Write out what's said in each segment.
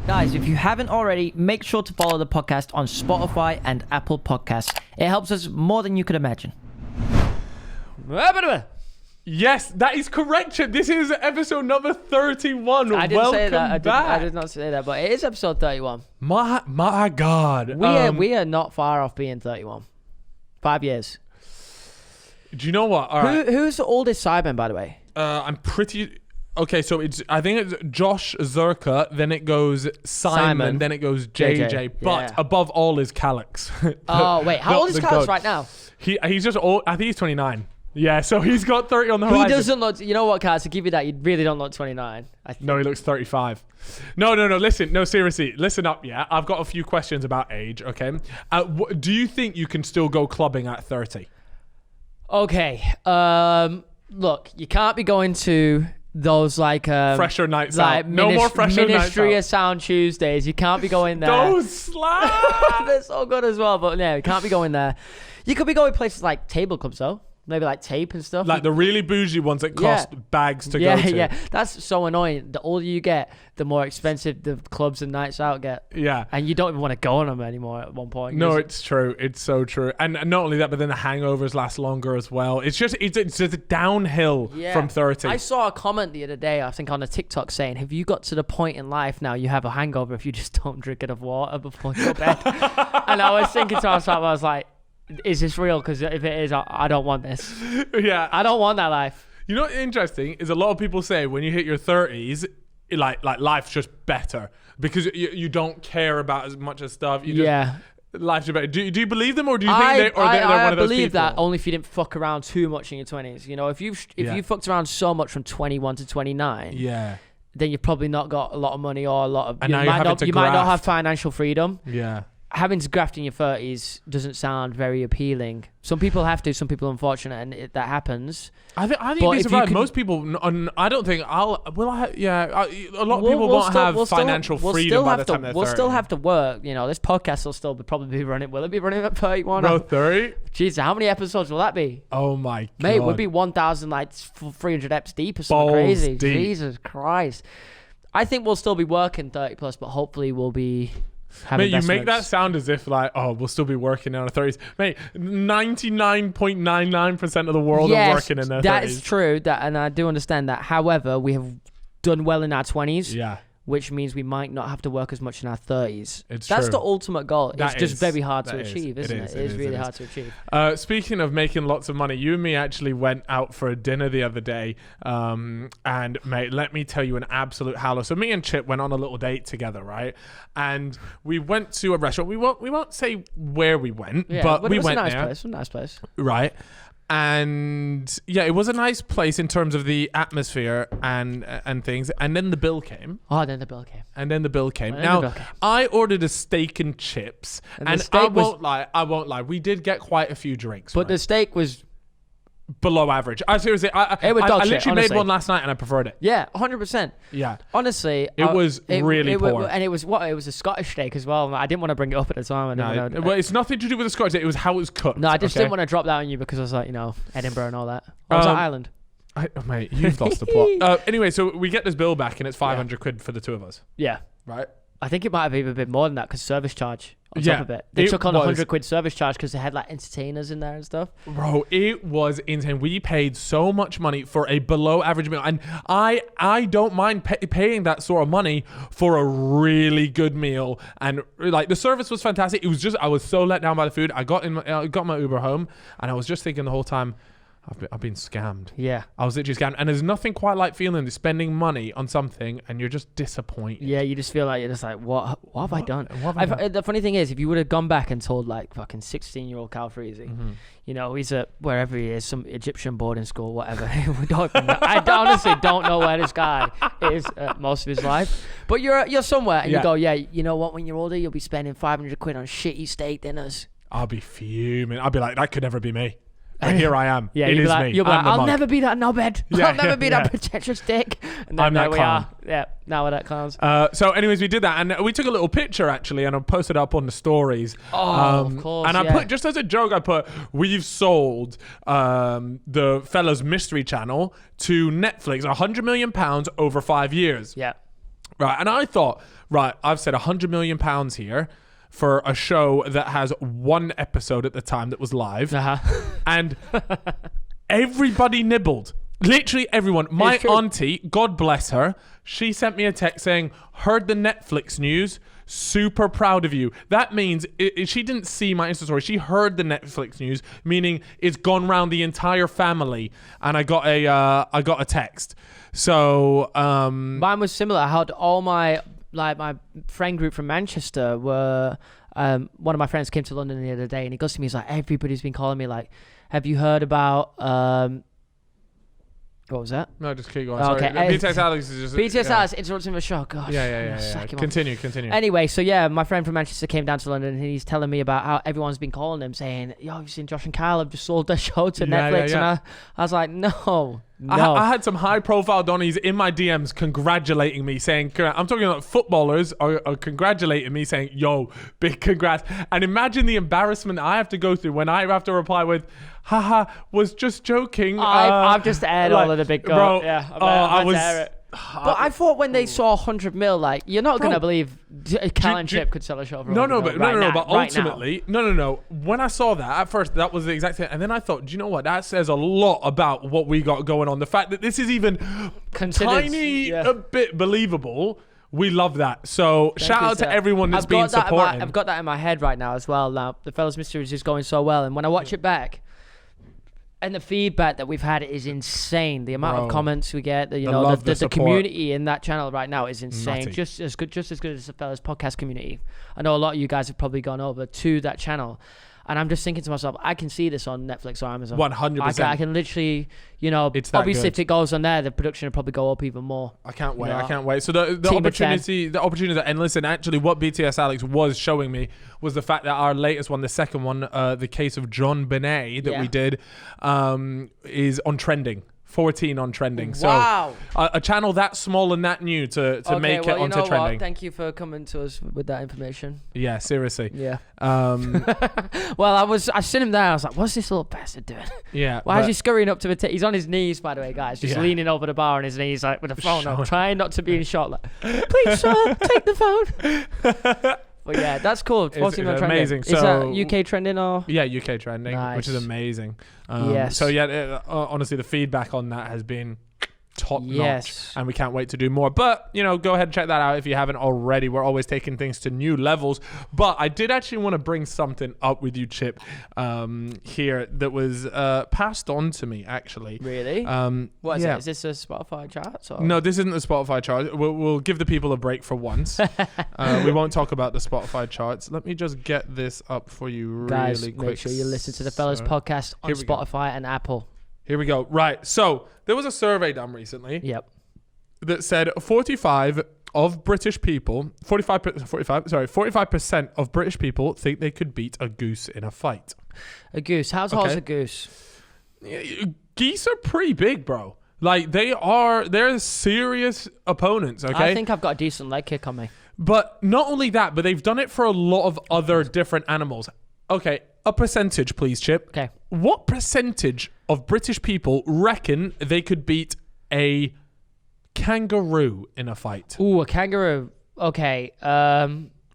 Guys, if you haven't already, make sure to follow the podcast on Spotify and Apple Podcasts. It helps us more than you could imagine. Yes, that is correct, Chip. This is episode number 31. I didn't say that. Back. I did not say that, but it is episode 31. My God. We are not far off being 31. 5 years. Do you know what? All right. Who's the oldest Sidemen, by the way? I'm pretty... Okay, so I think it's Josh Zerka, then it goes Simon, then it goes JJ. But above all is Calix. Wait, how old is Calix right now? He's just old. I think he's 29. Yeah, so he's got 30 on the horizon. He doesn't look... You know what, Calix? To give you that, you really don't look 29. No, he looks 35. No, listen. No, seriously. Listen up, yeah? I've got a few questions about age, okay? Do you think you can still go clubbing at 30? Okay. Look, you can't be going to... those fresher nights out. No more fresher nights out. Ministry of Sound Tuesdays. You can't be going there. Those slaps. They're so good as well, but yeah, you can't be going there. You could be going places like table clubs though. Maybe like Tape and stuff. Like the really bougie ones that cost bags to go to. Yeah, that's so annoying. The older you get, the more expensive the clubs and nights out get. Yeah. And you don't even want to go on them anymore at one point. No, it's true. It's so true. And not only that, but then the hangovers last longer as well. It's just downhill from 30. I saw a comment the other day, I think on a TikTok saying, have you got to the point in life now you have a hangover if you just don't drink enough water before you go to bed? And I was thinking to myself, I was like, is this real? Because if it is, I don't want this. Yeah. I don't want that life. You know what's interesting is a lot of people say when you hit your 30s, like life's just better because you don't care about as much as stuff. Life's better. Do you believe them or do you think they're one of those people? I believe that only if you didn't fuck around too much in your 20s. You know, if you fucked around so much from 21 to 29, then you've probably not got a lot of money or a lot of... And you might not have financial freedom. Yeah. Having to graft in your 30s doesn't sound very appealing. Some people have to, some people are unfortunate, and that happens. I think you'd be surprised. Most people, I don't think a lot of people won't have financial freedom by the time they're 30. We'll still have to work. You know, this podcast will still probably be running. Will it be running at 31? No, 30? Jeez, how many episodes will that be? Oh my God. Mate, we'll be 1,300 eps deep or something crazy. Deep. Jesus Christ. I think we'll still be working 30 plus, but hopefully we'll be... Mate, you make that sound as if we'll still be working in our 30s. Mate, 99.99% of the world are working in their 30s. That is true, and I do understand that. However, we have done well in our 20s, which means we might not have to work as much in our 30s. That's the ultimate goal. It's just very hard to achieve, isn't it? It is really hard to achieve. Speaking of making lots of money, you and me actually went out for a dinner the other day. And mate, let me tell you an absolute howler. So me and Chip went on a little date together, right? And we went to a restaurant. We won't say where we went, but we went there. It was a nice place. Right. And it was a nice place in terms of the atmosphere and things. And then the bill came. Then the bill came. Now, I ordered a steak and chips. And I won't lie. We did get quite a few drinks. But the steak was... below average. I seriously, I literally made one last night and I preferred it. Yeah, 100%. Yeah. Honestly, it was really poor. And it was a Scottish steak as well. I didn't want to bring it up at the time. Well, it's nothing to do with the Scottish steak. It was how it was cooked. No, I just didn't want to drop that on you because I was like, Edinburgh and all that. I was at Ireland. Mate, you've lost the plot. Anyway, so we get this bill back and it's 500 quid for the two of us. Yeah. Right? I think it might have even been more than that because service charge on top of it. They took on 100 quid service charge because they had entertainers in there and stuff. Bro, it was insane. We paid so much money for a below average meal. And I don't mind paying that sort of money for a really good meal. And the service was fantastic. It was just, I was so let down by the food. I got my Uber home and I was just thinking the whole time, I've been scammed. Yeah. I was literally scammed. And there's nothing quite like feeling spending money on something and you're just disappointed. Yeah, you just feel like you're just like, what have I done? The funny thing is, if you would have gone back and told fucking 16-year-old Cal Freezy, he's at wherever he is, some Egyptian boarding school, whatever. I honestly don't know where this guy is most of his life. But you're somewhere and you go, you know what? When you're older, you'll be spending 500 quid on shitty steak dinners. I'll be fuming. I'll be like, that could never be me. And here I am. Yeah, it is me. You'll be like, I'll never be that knobhead. I'll never be that pretentious dick. And then there we are. Yeah, now we're that clowns. So anyways, we did that. And we took a little picture, actually, and I posted up on the stories. Of course, and I put, just as a joke, we've sold the Fellas Mystery Channel to Netflix, £100 million over 5 years. Yeah. Right. And I thought, right, I've said £100 million here for a show that has one episode at the time that was live. And everybody nibbled. Literally everyone. My auntie, God bless her, she sent me a text saying, heard the Netflix news, super proud of you. That means she didn't see my Insta story. She heard the Netflix news, meaning it's gone round the entire family. And I got a text. So mine was similar. I had all my friend group from Manchester were one of my friends came to London the other day, and he goes to me, he's like, everybody's been calling me like, have you heard about what was that? No, just keep going. Sorry. Okay. BTS Alex is just... BTS Alex interrupting the show. Gosh. Yeah. Continue. Anyway, so yeah, my friend from Manchester came down to London, and he's telling me about how everyone's been calling him saying, yo, you've seen Josh and Kyle have just sold their show to Netflix. And I was like, no. I had some high-profile Donnies in my DMs congratulating me, saying, I'm talking about footballers are congratulating me, saying, yo, big congrats. And imagine the embarrassment I have to go through when I have to reply with, haha, was just joking. I've just aired all of the big bro. Yeah, I was. But I thought when they saw 100 mil, like, you're not going to believe Cal and Chip could sell a show for but ultimately, no. When I saw that, at first, that was the exact same. And then I thought, do you know what? That says a lot about what we got going on. The fact that this is even a bit believable. We love that. So shout out to everyone that's been supporting. I've got that in my head right now as well. Now, The Fellas Mysteries is going so well. And when I watch it back, and the feedback that we've had is insane. The amount of comments we get, the community in that channel right now is insane. Nutty. Just as good as the Fellas podcast community. I know a lot of you guys have probably gone over to that channel. And I'm just thinking to myself, I can see this on Netflix or Amazon. 100%. I can literally, it's obviously if it goes on there, the production will probably go up even more. I can't wait. I can't wait. So the opportunities are endless. And actually what BTS Alex was showing me was the fact that our latest one, the second one, the case of John Benet that we did, is on trending. 14 on trending. Wow. So a channel that small and that new to make it onto trending. What? Thank you for coming to us with that information. Yeah, seriously. Yeah. Well, I seen him there. I was like, what's this little bastard doing? Yeah. Why is he scurrying up to the he's on his knees, by the way, guys. Just leaning over the bar on his knees, like with the phone up, trying not to be in shot. Like, please, sir, take the phone. But yeah, that's cool. 14 on trending. Amazing. Is that UK trending or? Yeah, UK trending, which is amazing. Yes. So yeah, honestly, the feedback on that has been top notch, and we can't wait to do more. But go ahead and check that out if you haven't already. We're always taking things to new levels. But I did actually want to bring something up with you, Chip, here that was passed on to me actually. Really? What is it? Is this a Spotify chart? Or? No, this isn't the Spotify chart. We'll give the people a break for once. We won't talk about the Spotify charts. Let me just get this up for you really quick. Make sure you listen to the Fellas podcast on Spotify and Apple. Here we go. Right. So there was a survey done recently. Yep. That said 45% of British people think they could beat a goose in a fight. A goose. How tall is a goose? Geese are pretty big, bro. Like they're serious opponents, okay? I think I've got a decent leg kick on me. But not only that, but they've done it for a lot of other different animals. Okay, a percentage, please, Chip. Okay. What percentage of British people reckon they could beat a kangaroo in a fight? Ooh, a kangaroo. Okay.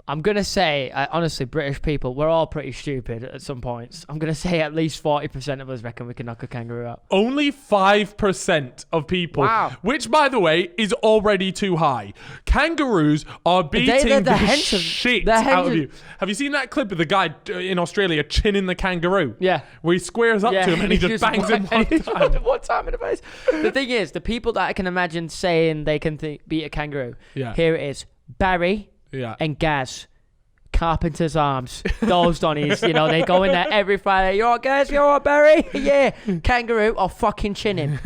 I'm going to say, honestly, British people, we're all pretty stupid at some points. I'm going to say at least 40% of us reckon we can knock a kangaroo out. Only 5% of people. Wow. Which, by the way, is already too high. Kangaroos are beating the shit out of you. Have you seen that clip of the guy in Australia chinning the kangaroo? Yeah. Where he squares up to him and he just bangs him one time in the face. The thing is, the people that I can imagine saying they can beat a kangaroo, here it is. Barry. Yeah. And Gaz, Carpenter's Arms, those Donnies, they go in there every Friday. You all right, Gaz? You all right, Barry? Yeah. Kangaroo, I'll fucking chin him.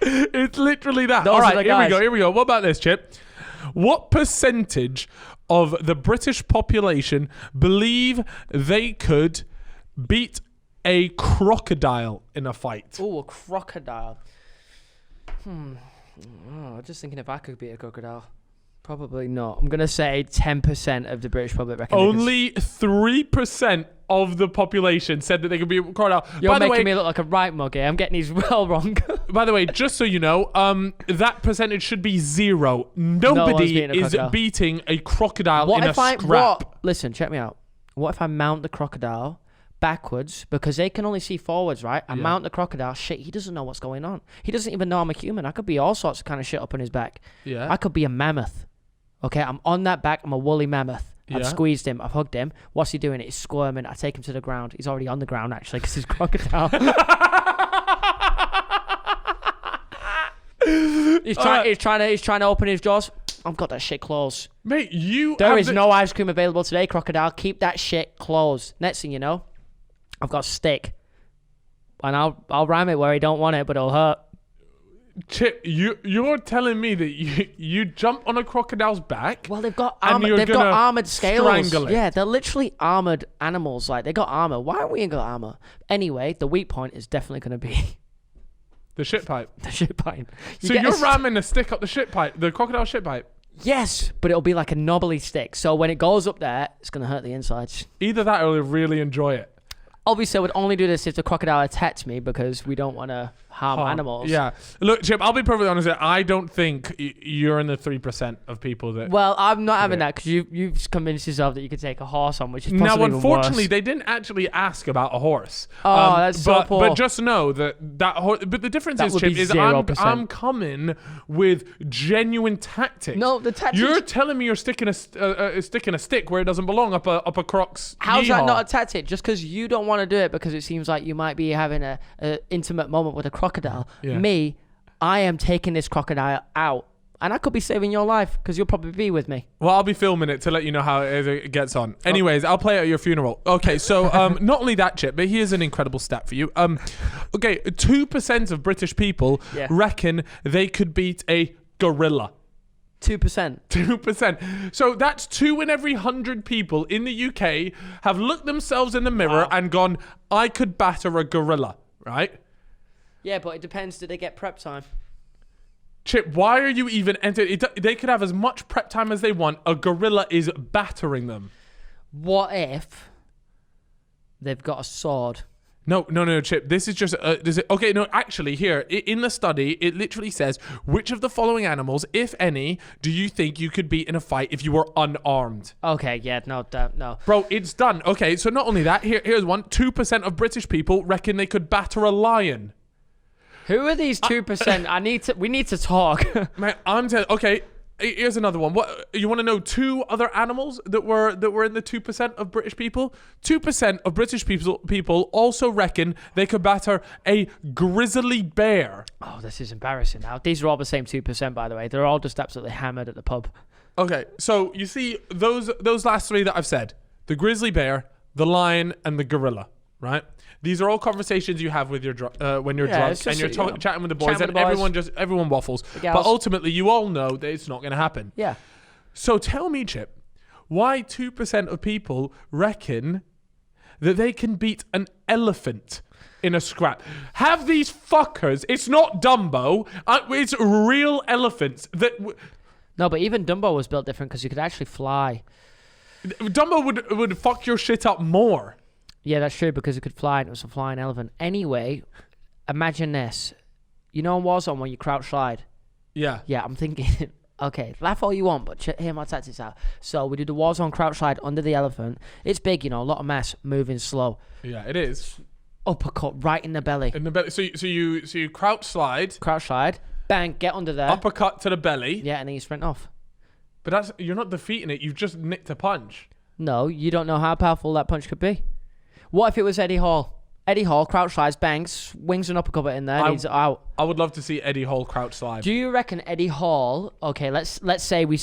It's literally that. All right, here we go. What about this, Chip? What percentage of the British population believe they could beat a crocodile in a fight? Oh, a crocodile. I'm just thinking if I could beat a crocodile. Probably not. I'm going to say 10% of the British public reckon. Only 3% of the population said that they could be a crocodile. You're making me look like a right mug here. I'm getting these well wrong. By the way, just so you know, that percentage should be 0. Nobody is beating a crocodile in a scrap. Listen, check me out. What if I mount the crocodile backwards, because they can only see forwards, right? I mount the crocodile. Shit, he doesn't know what's going on. He doesn't even know I'm a human. I could be all sorts of kind of shit up on his back. Yeah. I could be a mammoth. Okay, I'm on that back. I'm a woolly mammoth. I've squeezed him. I've hugged him. What's he doing? He's squirming. I take him to the ground. He's already on the ground, actually, because he's crocodile. He's trying to open his jaws. I've got that shit closed. Mate, There is no ice cream available today, crocodile. Keep that shit closed. Next thing you know, I've got a stick. And I'll ram it where he don't want it, but it'll hurt. Chip, you're telling me that you jump on a crocodile's back? Well, they've got armored scales. Yeah, they're literally armored animals. Like, they got armor. Why don't we ain't got armor? Anyway, the weak point is definitely going to be the shit pipe. The shit pipe. You're ramming a stick up the shit pipe, the crocodile shit pipe. Yes, but it'll be like a knobbly stick. So when it goes up there, it's going to hurt the insides. Either that or they'll really enjoy it. Obviously, I would only do this if the crocodile attacked me, because we don't want to harm animals. Yeah. Look, Chip, I'll be perfectly honest here. I don't think you're in the 3% of people that... Well, I'm not having that, because you've convinced yourself that you could take a horse on, which is possibly Now, unfortunately, they didn't actually ask about a horse. Oh, that's so poor. But just know that horse... But the difference is, Chip, is I'm coming with genuine tactics. No, the tactics... You're telling me you're sticking a stick where it doesn't belong up a croc's How's that not a tactic? Just because you don't want to do it because it seems like you might be having a intimate moment with a crocodile. Yeah. Me, I am taking this crocodile out, and I could be saving your life because you'll probably be with me. Well, I'll be filming it to let you know how it gets on. Anyways, I'll play it at your funeral. Okay, so not only that, Chip, but here's an incredible stat for you. Okay, 2% of British people reckon they could beat a gorilla. 2%. 2%. So that's 2 in every 100 people in the UK have looked themselves in the mirror and gone, I could batter a gorilla, right? Yeah, but it depends. Do they get prep time? Chip, why are you even entered? They could have as much prep time as they want. A gorilla is battering them. What if they've got a sword? No, Chip. This is just... okay, no, actually, here, in the study, it literally says, which of the following animals, if any, do you think you could beat in a fight if you were unarmed? Okay, yeah, no. Bro, it's done. Okay, so not only that, here's one. 2% of British people reckon they could batter a lion. Who are these 2%? We need to talk. Man, I'm telling... Okay, here's another one. What you want to know? 2 other animals that were in the 2% of British people. 2% of British people also reckon they could batter a grizzly bear. Oh, this is embarrassing. Now these are all the same 2%, by the way. They're all just absolutely hammered at the pub. Okay, so you see those last 3 that I've said: the grizzly bear, the lion, and the gorilla. Right? These are all conversations you have with your when you're drunk and you're chatting with the boys, and everyone waffles. But ultimately, you all know that it's not going to happen. Yeah. So tell me, Chip, why 2% of people reckon that they can beat an elephant in a scrap? Have these fuckers? It's not Dumbo. It's real elephants that. No, but even Dumbo was built different because you could actually fly. Dumbo would fuck your shit up more. Yeah, that's true, because it could fly and it was a flying elephant. Anyway, imagine this. You know in Warzone when you crouch slide? Yeah. Yeah, I'm thinking, okay, laugh all you want, but hear my tactics out. So we do the Warzone crouch slide under the elephant. It's big, you know, a lot of mass, moving slow. Yeah, it is. Uppercut right in the belly. In the belly. So you crouch slide. Crouch slide. Bang, get under there. Uppercut to the belly. Yeah, and then you sprint off. But you're not defeating it. You've just nicked a punch. No, you don't know how powerful that punch could be. What if it was Eddie Hall? Eddie Hall, crouch slides, bangs, wings and uppercut in there, and he's out. I would love to see Eddie Hall crouch slide. Do you reckon Eddie Hall, okay, let's say we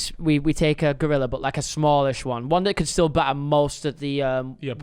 take a gorilla, but like a smallish one that could still batter most of the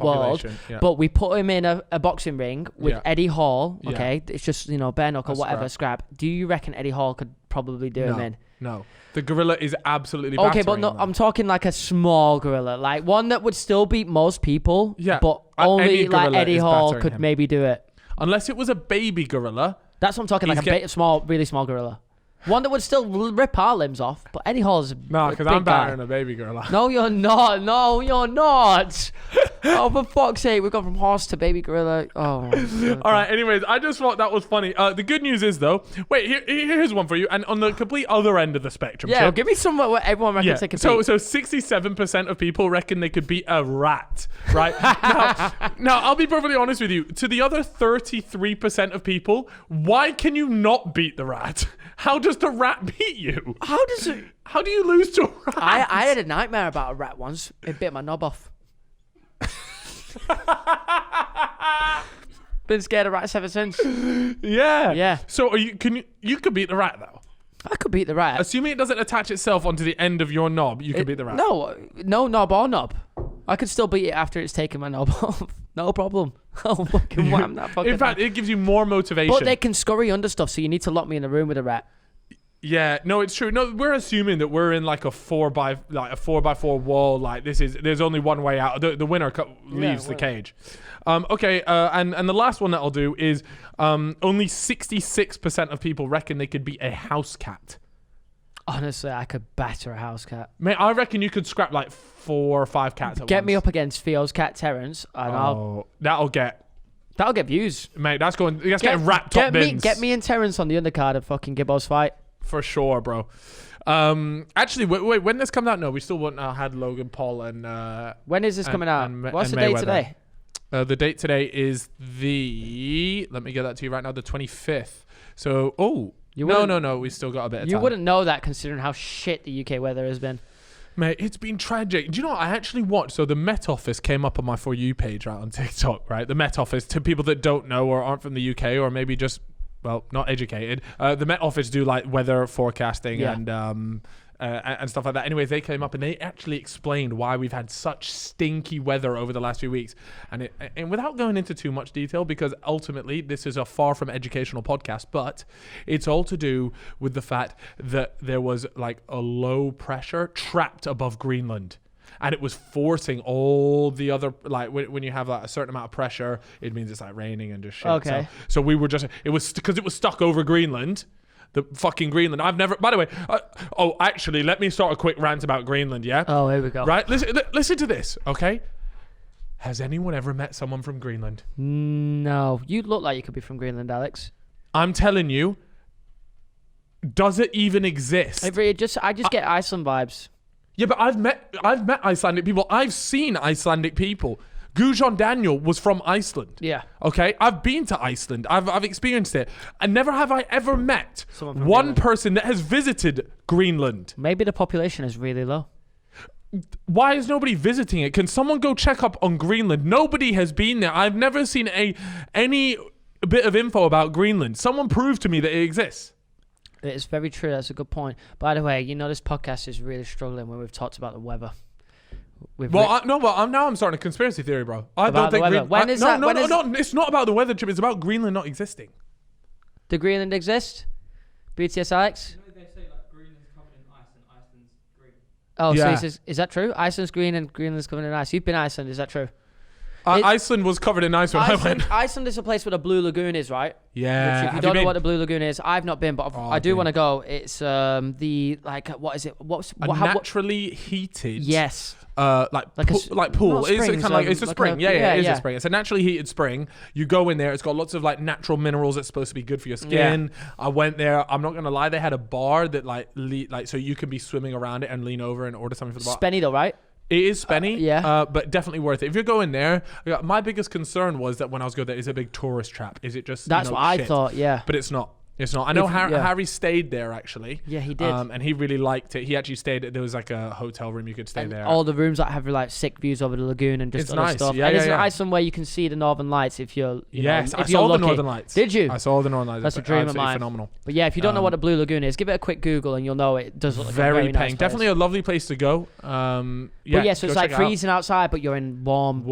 world, but we put him in a boxing ring with Eddie Hall, okay, it's just, you know, bare knuckle, whatever, scrap. Do you reckon Eddie Hall could probably do him in? No. The gorilla is absolutely battering. Okay, but no, I'm talking like a small gorilla, like one that would still beat most people, but only like Eddie Hall could maybe do it. Unless it was a baby gorilla. That's what I'm talking, like a small, really small gorilla. One that would still rip our limbs off, but Eddie Hall's No, because I'm battering a baby gorilla. No, you're not. No, you're not. Oh, for fuck's sake, we've gone from horse to baby gorilla. Oh. All right. Anyways, I just thought that was funny. The good news is though. Wait, here's one for you. And on the complete other end of the spectrum. Yeah, give me some what everyone reckons they could beat. So 67% of people reckon they could beat a rat. Right. now, I'll be perfectly honest with you. To the other 33% of people, why can you not beat the rat? How does the rat beat you? How do you lose to a rat? I had a nightmare about a rat once. It bit my knob off. Been scared of rats ever since. Yeah. So you could beat the rat though. I could beat the rat. Assuming it doesn't attach itself onto the end of your knob, you could beat the rat. No knob or knob. I could still beat it after it's taken my knob off. No problem. I'll fucking wham that fucking. In fact, it gives you more motivation. But they can scurry under stuff, so you need to lock me in a room with a rat. Yeah, no, it's true. No, we're assuming that we're in like a 4x4 wall. Like there's only one way out. The winner leaves the cage. Okay, and the last one that I'll do is only 66% of people reckon they could beat a house cat. Honestly, I could batter a house cat. Mate, I reckon you could scrap like 4 or 5 cats at Get once. me up against Theo's cat Terrence, and that'll get views. Mate, that's getting wrapped top bins. Get me and Terrence on the undercard of fucking Gibbo's fight. For sure, bro. Actually, wait. When this comes out, no, we still won't had Logan Paul and. When is this coming out? What's the date today? The date today is let me get that to you right now, the 25th. So, no, we still got a bit of time. You wouldn't know that considering how shit the UK weather has been. Mate, it's been tragic. Do you know what I actually watched? So the Met Office came up on my For You page right on TikTok, right? The Met Office, to people that don't know or aren't from the UK or maybe just, well, not educated. The Met Office do like weather forecasting and stuff like that. Anyways, they came up and they actually explained why we've had such stinky weather over the last few weeks. And without going into too much detail, because ultimately this is a far from educational podcast, but it's all to do with the fact that there was like a low pressure trapped above Greenland. And it was forcing all the other, like when you have like a certain amount of pressure, it means it's like raining and just shit. Okay. So we were just, because it was stuck over Greenland. The fucking Greenland. I've never, by the way, actually, let me start a quick rant about Greenland, yeah? Oh, here we go. Right? Listen to this, okay? Has anyone ever met someone from Greenland? No. You look like you could be from Greenland, Alex. I'm telling you, does it even exist? I just get Iceland vibes. Yeah, but I've met Icelandic people. I've seen Icelandic people. Guðjón Daniel was from Iceland. Yeah. Okay? I've been to Iceland. I've experienced it. And never have I ever met one person that has visited Greenland. Maybe the population is really low. Why is nobody visiting it? Can someone go check up on Greenland? Nobody has been there. I've never seen any bit of info about Greenland. Someone prove to me that it exists. It is very true. That's a good point. By the way, this podcast is really struggling when we've talked about the weather. Now I'm starting a conspiracy theory, bro. I don't think it's not about the weather trip. It's about Greenland not existing. Do Greenland exist? BTS Alex? They say like Greenland's covered in ice and Iceland's green. Oh, yeah. So is that true? Iceland's green and Greenland's covered in ice. You've been to Iceland, is that true? Iceland was covered in ice when I went. Iceland is a place where the Blue Lagoon is, right? Yeah. Which, if you don't know what the Blue Lagoon is, I've not been, but I do want to go. It's what is it? Naturally heated. Yes. Pool. It's kind of like it's a spring. It is a spring. It's a naturally heated spring. You go in there. It's got lots of like natural minerals that's supposed to be good for your skin. Yeah. I went there. I'm not gonna lie. They had a bar that so you can be swimming around it and lean over and order something for the bar. Spenny though, right? It is spenny, but definitely worth it. If you're going there, my biggest concern was that when I was going there, is it a big tourist trap? Is it just that's what I thought? Yeah, but it's not. It's not. I know Harry stayed there actually. Yeah, he did. And he really liked it. He actually stayed. There was like a hotel room you could stay there. All the rooms that have like sick views over the lagoon and just it's other nice. stuff. Yeah, and it's nice somewhere you can see the Northern Lights if you're. I saw the Northern Lights. Did you? I saw the Northern Lights. That's a dream of mine. Phenomenal. But yeah, if you don't know what the Blue Lagoon is, give it a quick Google and you'll know it does look like very a very nice place. Definitely a lovely place to go. So it's like freezing outside, but you're in warm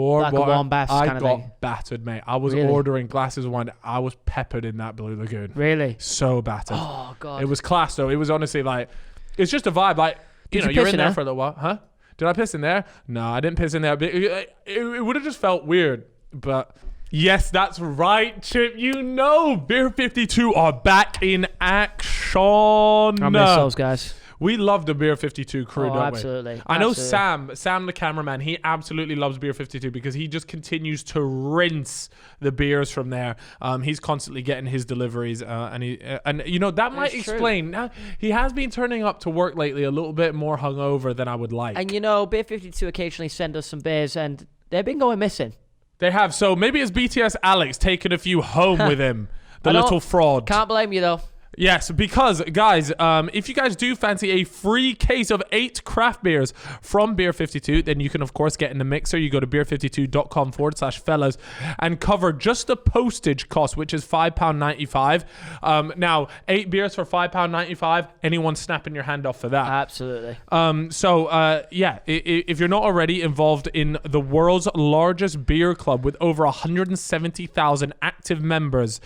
baths kind of thing. I got battered, mate. I was ordering glasses of wine. I was peppered in that Blue Lagoon. Really? So battered. Oh god. It was class though. It was honestly like, it's just a vibe. Like, you're in there for a little while, huh? Did I piss in there? No, I didn't piss in there. It would have just felt weird, but Yes, that's right, Chip. You know, Beer 52 are back in action. I miss those guys. We love the Beer 52 crew, don't absolutely. we? I know Sam the cameraman, he absolutely loves Beer 52 because he just continues to rinse the beers from there. He's constantly getting his deliveries, and you know that might explain. Now, he has been turning up to work lately a little bit more hungover than I would like. And you know, Beer 52 occasionally send us some beers, and they've been going missing. They have. So maybe it's BTS Alex taking a few home with him. The little fraud. Can't blame you though. Yes, because, guys, if you guys do fancy a free case of 8 craft beers from Beer 52, then you can, of course, get in the mixer. You go to beer52.com/fellas and cover just the postage cost, which is £5.95. Now, 8 beers for £5.95, anyone snapping your hand off for that. Absolutely. Yeah, if you're not already involved in the world's largest beer club with over 170,000 active members,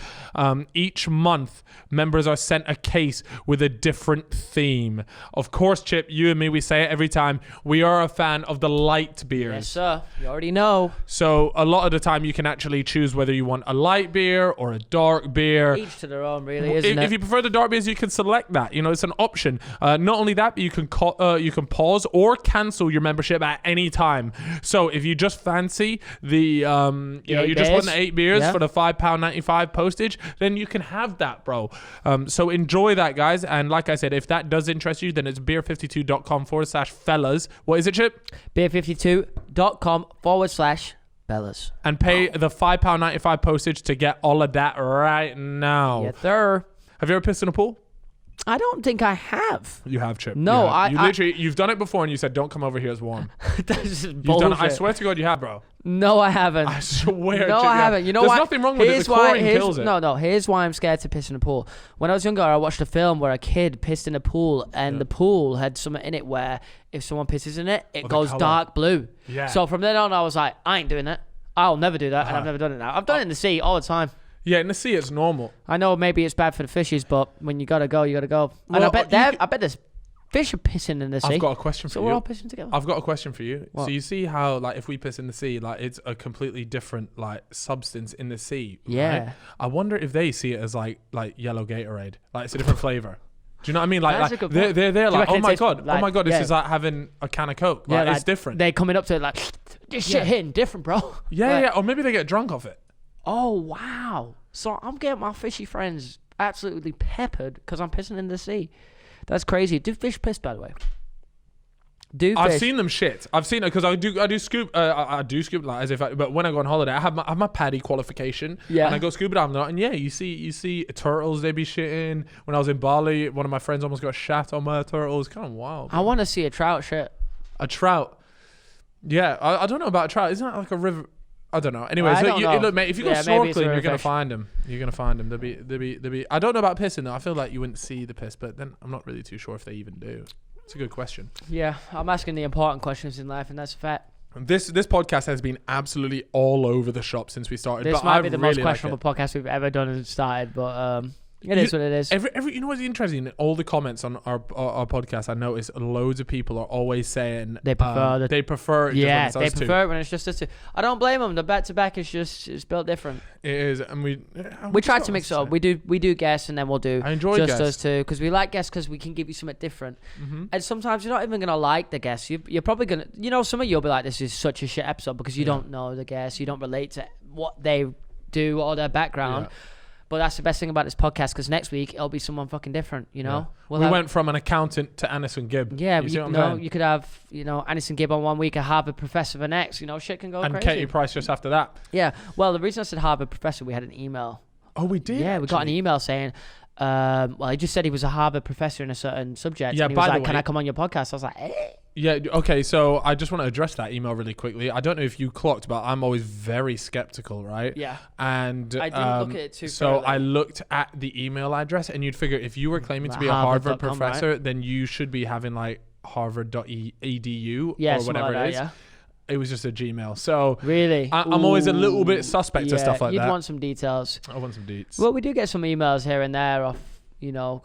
each month, members are sent a case with a different theme. Of course, Chip, you and me, we say it every time. We are a fan of the light beers. Yes, sir. You already know. So a lot of the time you can actually choose whether you want a light beer or a dark beer. Each to their own, really, isn't it? If you prefer the dark beers, you can select that. You know, it's an option. Not only that, but you can pause or cancel your membership at any time. So if you just fancy you just want the 8 beers for the £5.95 postage, then you can have that, bro. So enjoy that, guys. And like I said, if that does interest you, then it's beer52.com/fellas. What is it, Chip? beer52.com/fellas. And pay the £5.95 postage to get all of that right now. Yes, sir. Have you ever pissed in a pool? I don't think I have. You have, Chip. No, you've done it before and you said, don't come over here, it's warm. That's You've done it. I swear to God you have, bro. No, I haven't. I swear. No, Chip, I haven't. You know There's what? nothing wrong with it. The chlorine kills it. No. Here's why I'm scared to piss in a pool. When I was younger, I watched a film where a kid pissed in a pool, and the pool had something in it where if someone pisses in it, it goes dark blue. Yeah. So from then on, I was like, I ain't doing that. I'll never do that, and I've never done it now. I've done it in the sea all the time. Yeah, in the sea it's normal. I know maybe it's bad for the fishes, but when you gotta go, you gotta go. Well, and I bet there's fish are pissing in the sea. I've got a question for you. So we're all pissing together. I've got a question for you. What? So you see how, like, if we piss in the sea, like, it's a completely different, like, substance in the sea. Yeah. Right? I wonder if they see it as like yellow Gatorade. Like, it's a different flavor. Do you know what I mean? Like they're like, oh my god, this is like having a can of Coke. Like, it's different. They're coming up to it like, this shit hitting different, bro. Yeah. Or maybe they get drunk off it. Oh wow. So I'm getting my fishy friends absolutely peppered because I'm pissing in the sea. That's crazy. Do fish piss, by the way? I've seen them shit. I've seen it because I do scuba. I do scuba, like, but when I go on holiday, I have my PADI qualification. Yeah. And I go scuba diving, and you see turtles. They be shitting. When I was in Bali, one of my friends almost got shat on by a turtle. It's kind of wild. I want to see a trout shit. A trout. Yeah, I don't know about a trout. Isn't that like a river? I don't know. Anyways, look, mate. If you go snorkeling, you're gonna find them. You're gonna find them. They'll be. I don't know about pissing though. I feel like you wouldn't see the piss, but then I'm not really too sure if they even do. It's a good question. Yeah, I'm asking the important questions in life, and that's a fact. This podcast has been absolutely all over the shop since we started. This might be the most questionable podcast we've ever done and started, but it is what it is. You know what's interesting? All the comments on our podcast, I noticed loads of people are always saying they prefer they prefer it it when it's just us two. I don't blame them. The back to back is it's built different. It is, and we try to mix it up. We do guests, and then we'll do just guests. Us two because we like guests because we can give you something different. Mm-hmm. And sometimes you're not even gonna like the guests. You're probably gonna, some of you'll be like, this is such a shit episode because you don't know the guests, you don't relate to what they do or their background. Yeah. But that's the best thing about this podcast because next week it'll be someone fucking different, you know? Yeah. We went from an accountant to Anderson Gibb. Yeah, you could have, Anderson Gibb on one week, a Harvard professor the next, shit can go crazy. And Katie Price just after that. Yeah, well, the reason I said Harvard professor, we had an email. Oh, we did? Yeah, we got an email saying, he just said he was a Harvard professor in a certain subject. Yeah, and he was like, can I come on your podcast? I was like, Yeah, okay, so I just want to address that email really quickly. I don't know if you clocked, but I'm always very skeptical, right? Yeah. And I didn't look at it too so thoroughly. I looked at the email address, and you'd figure if you were claiming to be a Harvard professor, right? Then you should be having like harvard.edu or whatever it is. Yeah. It was just a Gmail. So really, I'm always a little bit suspect of stuff like that. You'd want some details. I want some deets. Well, we do get some emails here and there off,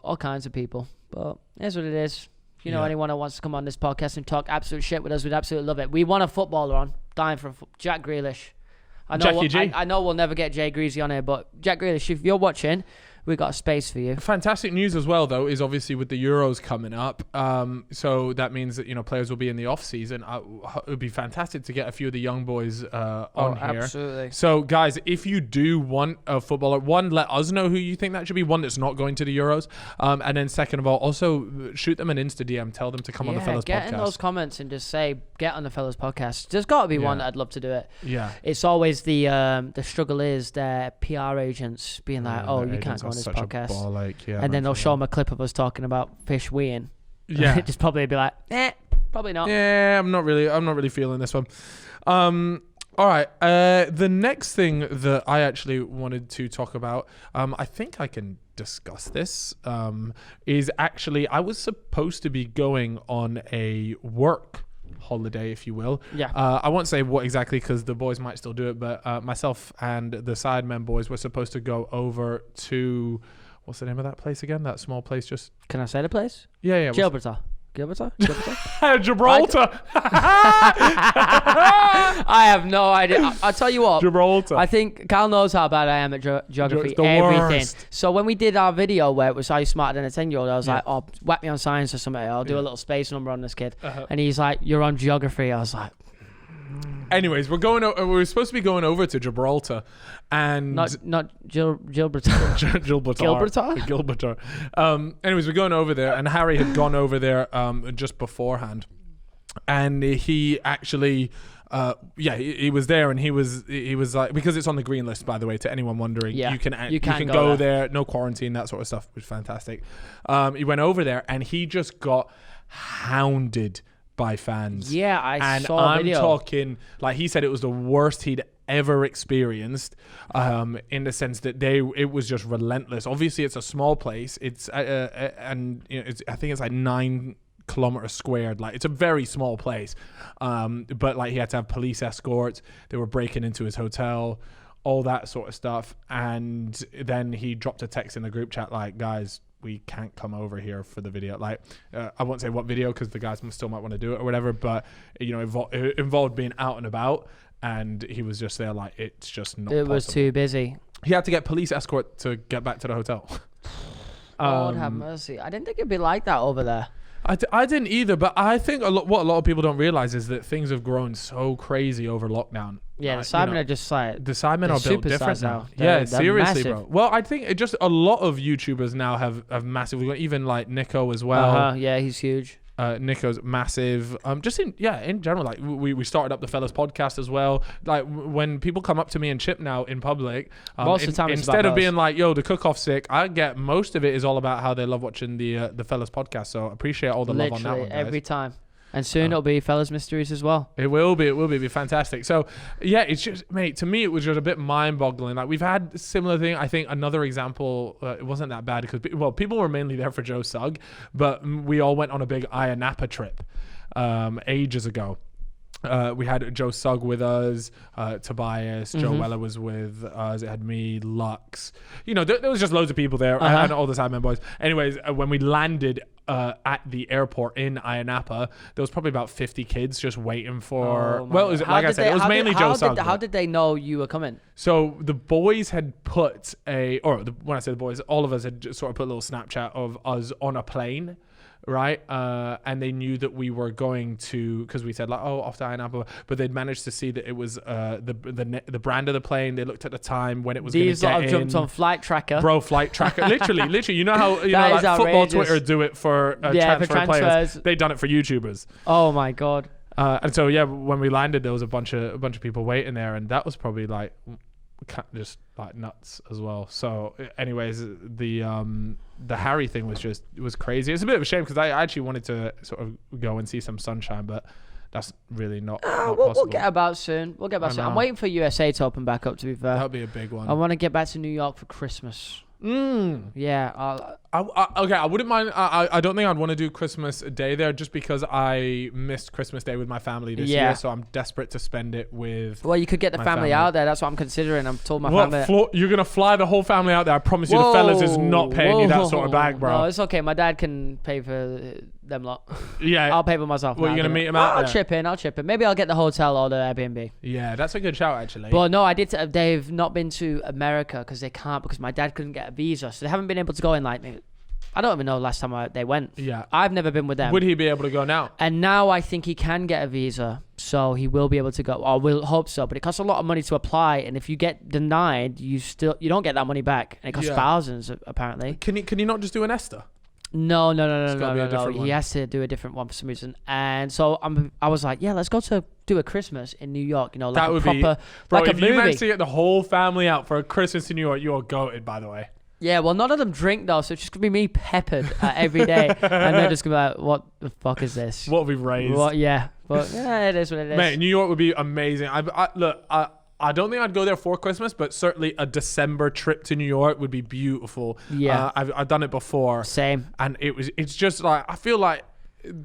all kinds of people. But here's what it is. Anyone who wants to come on this podcast and talk absolute shit with us, we'd absolutely love it. We want a footballer on, dying for Jack Grealish. Jackie G. I know we'll never get Jay Greasy on here, but Jack Grealish, if you're watching, we got a space for you. Fantastic news as well, though, is obviously with the Euros coming up. So that means that, players will be in the off season. It would be fantastic to get a few of the young boys on here. Absolutely. So, guys, if you do want a footballer, one, let us know who you think that should be. One that's not going to the Euros, and then second of all, also shoot them an Insta DM. Tell them to come on the Fellas get podcast. In those comments and just say, get on the Fellas podcast. There's got to be one that I'd love to do it. Yeah. It's always the struggle is their PR agents being like, oh, you can't go on this podcast. And then they'll show them a clip of us talking about fish weeing. Yeah. Just probably be like, probably not. Yeah, I'm not really feeling this one. All right. The next thing that I actually wanted to talk about, I think I can discuss this, is actually I was supposed to be going on a work holiday, if you will. Yeah. I won't say what exactly because the boys might still do it, but myself and the Sidemen boys were supposed to go over to... What's the name of that place again? That small place just... Can I say the place? Yeah. Gibraltar. Gibraltar. I have no idea. I'll tell you what. Gibraltar. I think Cal knows how bad I am at geography. Everything. Worst. So when we did our video where it was Are You Smarter Than a 10-year-old, I was like, oh, whack me on science or something. I'll do a little space number on this kid. And he's like, you're on geography. I was like... Anyways, we're supposed to be going over to Gibraltar, and not Gibraltar. Gibraltar. Anyways, we're going over there, and Harry had gone over there just beforehand, and he actually he was there, and he was like, because it's on the green list, by the way, to anyone wondering. You can go there, no quarantine, that sort of stuff, which is fantastic. He went over there, and he just got hounded by fans. Yeah, I saw a video. And I'm talking, like, he said it was the worst he'd ever experienced, in the sense that it was just relentless. Obviously, it's a small place. It's and I think it's like 9 kilometers squared. Like, it's a very small place. But like, he had to have police escorts. They were breaking into his hotel, all that sort of stuff. And then he dropped a text in the group chat like, guys, we can't come over here for the video. Like, I won't say what video because the guys still might want to do it or whatever, but it involved being out and about, and he was just there like, it's just not possible. Was too busy. He had to get police escort to get back to the hotel. Lord have mercy. I didn't think it'd be like that over there. I didn't either, but I think what a lot of people don't realize is that things have grown so crazy over lockdown. Yeah, the Sidemen are just like... The Sidemen are built different now. They're seriously, massive. bro. Well, I think just a lot of YouTubers now have massive... We've got even like Nico as well. Yeah, he's huge. Nico's massive. Just in general, like we started up the Fellas podcast as well. Like when people come up to me and Chip now in public, most of the time instead of being like, yo, the cook-off sick, I get most of it is all about how they love watching the Fellas podcast. So appreciate all the love on that one, guys. Every time. And soon it'll be Fellas Mysteries as well. It will be. It'll be fantastic. So, yeah, it's just, mate, to me, it was just a bit mind-boggling. Like, we've had similar thing. I think another example, it wasn't that bad because, well, people were mainly there for Joe Sugg, but we all went on a big Ayia Napa trip ages ago. We had Joe Sugg with us, Tobias, Joe Weller was with us. It had me, Lux. There was just loads of people there and all the Sidemen boys. Anyways, when we landed at the airport in Ayia Napa, there was probably about 50 kids just waiting for... it was mainly Joe Sugg. How did they know you were coming? So the boys had put when I say the boys, all of us had just sort of put a little Snapchat of us on a plane. Right, and they knew that we were going to, because we said like, oh, off to Ayia Napa, but they'd managed to see that it was the brand of the plane. They looked at the time when it was going to get in. These lot jumped on Flight Tracker. Bro, Flight Tracker, literally. You know how like football Twitter do it for transfer players. They done it for YouTubers. Oh my god. And so when we landed, there was a bunch of people waiting there, and that was probably like just like nuts as well. So anyways, the Harry thing was crazy. It's a bit of a shame because I actually wanted to sort of go and see some sunshine, but that's really not possible. We'll get about soon. I'm waiting for USA to open back up, to be fair. That'll be a big one. I want to get back to New York for Christmas. Yeah. Okay, I wouldn't mind. I don't think I'd want to do Christmas Day there just because I missed Christmas Day with my family this year, so I'm desperate to spend it with. Well, you could get the family out there. That's what I'm considering. I'm told my family. You're gonna fly the whole family out there? I promise you, the fellas is not paying you that sort of bag, bro. No, it's okay. My dad can pay for them lot. Yeah, I'll pay for myself. Well, you're gonna meet him out there? I'll chip in. Maybe I'll get the hotel or the Airbnb. Yeah, that's a good shout actually. But no, I did. They've not been to America because they can't, because my dad couldn't get a visa, so they haven't been able to go in like. I don't even know last time they went. Yeah. I've never been with them. Would he be able to go now? And now I think he can get a visa, so he will be able to go. Or we'll hope so. But it costs a lot of money to apply, and if you get denied, you don't get that money back. And it costs thousands apparently. Can you not just do an Esther? No. One. He has to do a different one for some reason. And so I was like, yeah, let's go to do a Christmas in New York. You know, like that would proper, bro, like if a movie. you manage to get the whole family out for a Christmas in New York, you're goated, by the way. Yeah, well, none of them drink though, so it's just gonna be me peppered every day, and they're just gonna be like, "What the fuck is this? What have we raised?" But it is what it is. Mate, New York would be amazing. I don't think I'd go there for Christmas, but certainly a December trip to New York would be beautiful. Yeah, I've done it before. Same. And it's just like, I feel like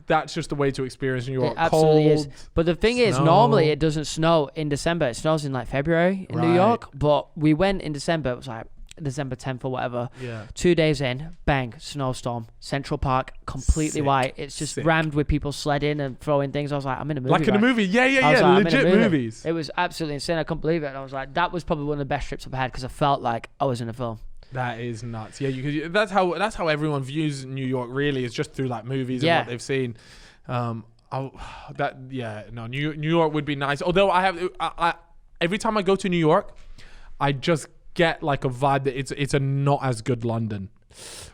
that's just the way to experience New York. It absolutely Cold, is. But the thing is, normally it doesn't snow in December. It snows in like February in New York. But we went in December. It was like December 10th or whatever. Yeah. 2 days in, bang, snowstorm. Central Park, completely white. It's just rammed with people sledding and throwing things. I was like, I'm in a movie. Like in a movie. Yeah. Legit movies. It was absolutely insane. I couldn't believe it. And I was like, that was probably one of the best trips I've had because I felt like I was in a film. That is nuts. Yeah, that's how everyone views New York. Really, is just through like movies and what they've seen. New York would be nice. Although I every time I go to New York, I just get like a vibe that it's a not as good London.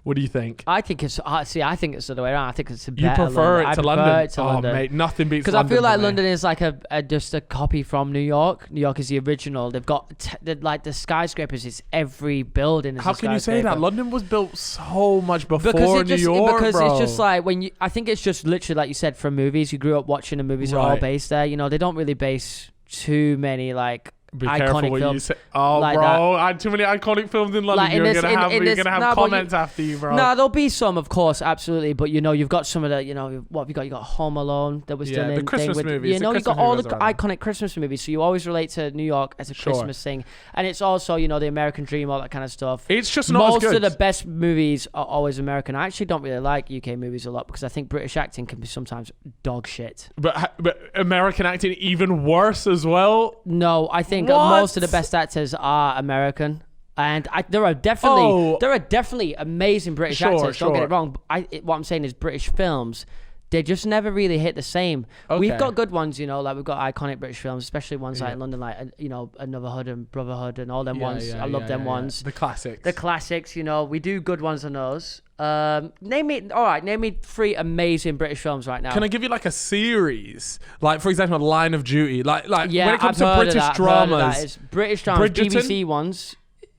What do you think? I think it's I think it's the other way around. I think it's a better. You prefer London. it to London? I prefer it to London. Mate, nothing beats because I feel like London is like just a copy from New York. New York is the original. They've got the skyscrapers. It's every building. Is How can you say that? London was built so much before New York, because bro. it's just like I think it's just literally like you said, from movies. You grew up watching the movies are all based there. You know, they don't really base too many like. Be iconic careful what films you say. Oh, like bro, I had too many iconic films in London. You're gonna have comments after you, bro. No, there'll be some, of course, absolutely. But you know, you've got some of the, you know, what have you got? You got Home Alone that was done in the Christmas movies. You know, you've got all the iconic Christmas movies. So you always relate to New York as a Christmas thing, and it's also, you know, the American Dream, all that kind of stuff. It's just not as good. Most of the best movies are always American. I actually don't really like UK movies a lot because I think British acting can be sometimes dog shit. But American acting even worse as well. No, I think most of the best actors are American, and there are definitely amazing British actors. Don't get it wrong. What I'm saying is British films, they just never really hit the same. Okay. We've got good ones, you know, like we've got iconic British films, especially ones like in London, like, you know, Anotherhood and Brotherhood and all them ones. I love them ones. The classics. The classics, you know, we do good ones on those. Name me 3 amazing British films right now. Can I give you like a series? Like, for example, Line of Duty. Like when it comes to British dramas. It's British dramas, BBC ones.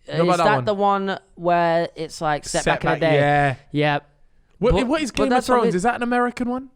Is that the one where it's like set back in the day? Yeah. What is Game of Thrones? Is that an American one?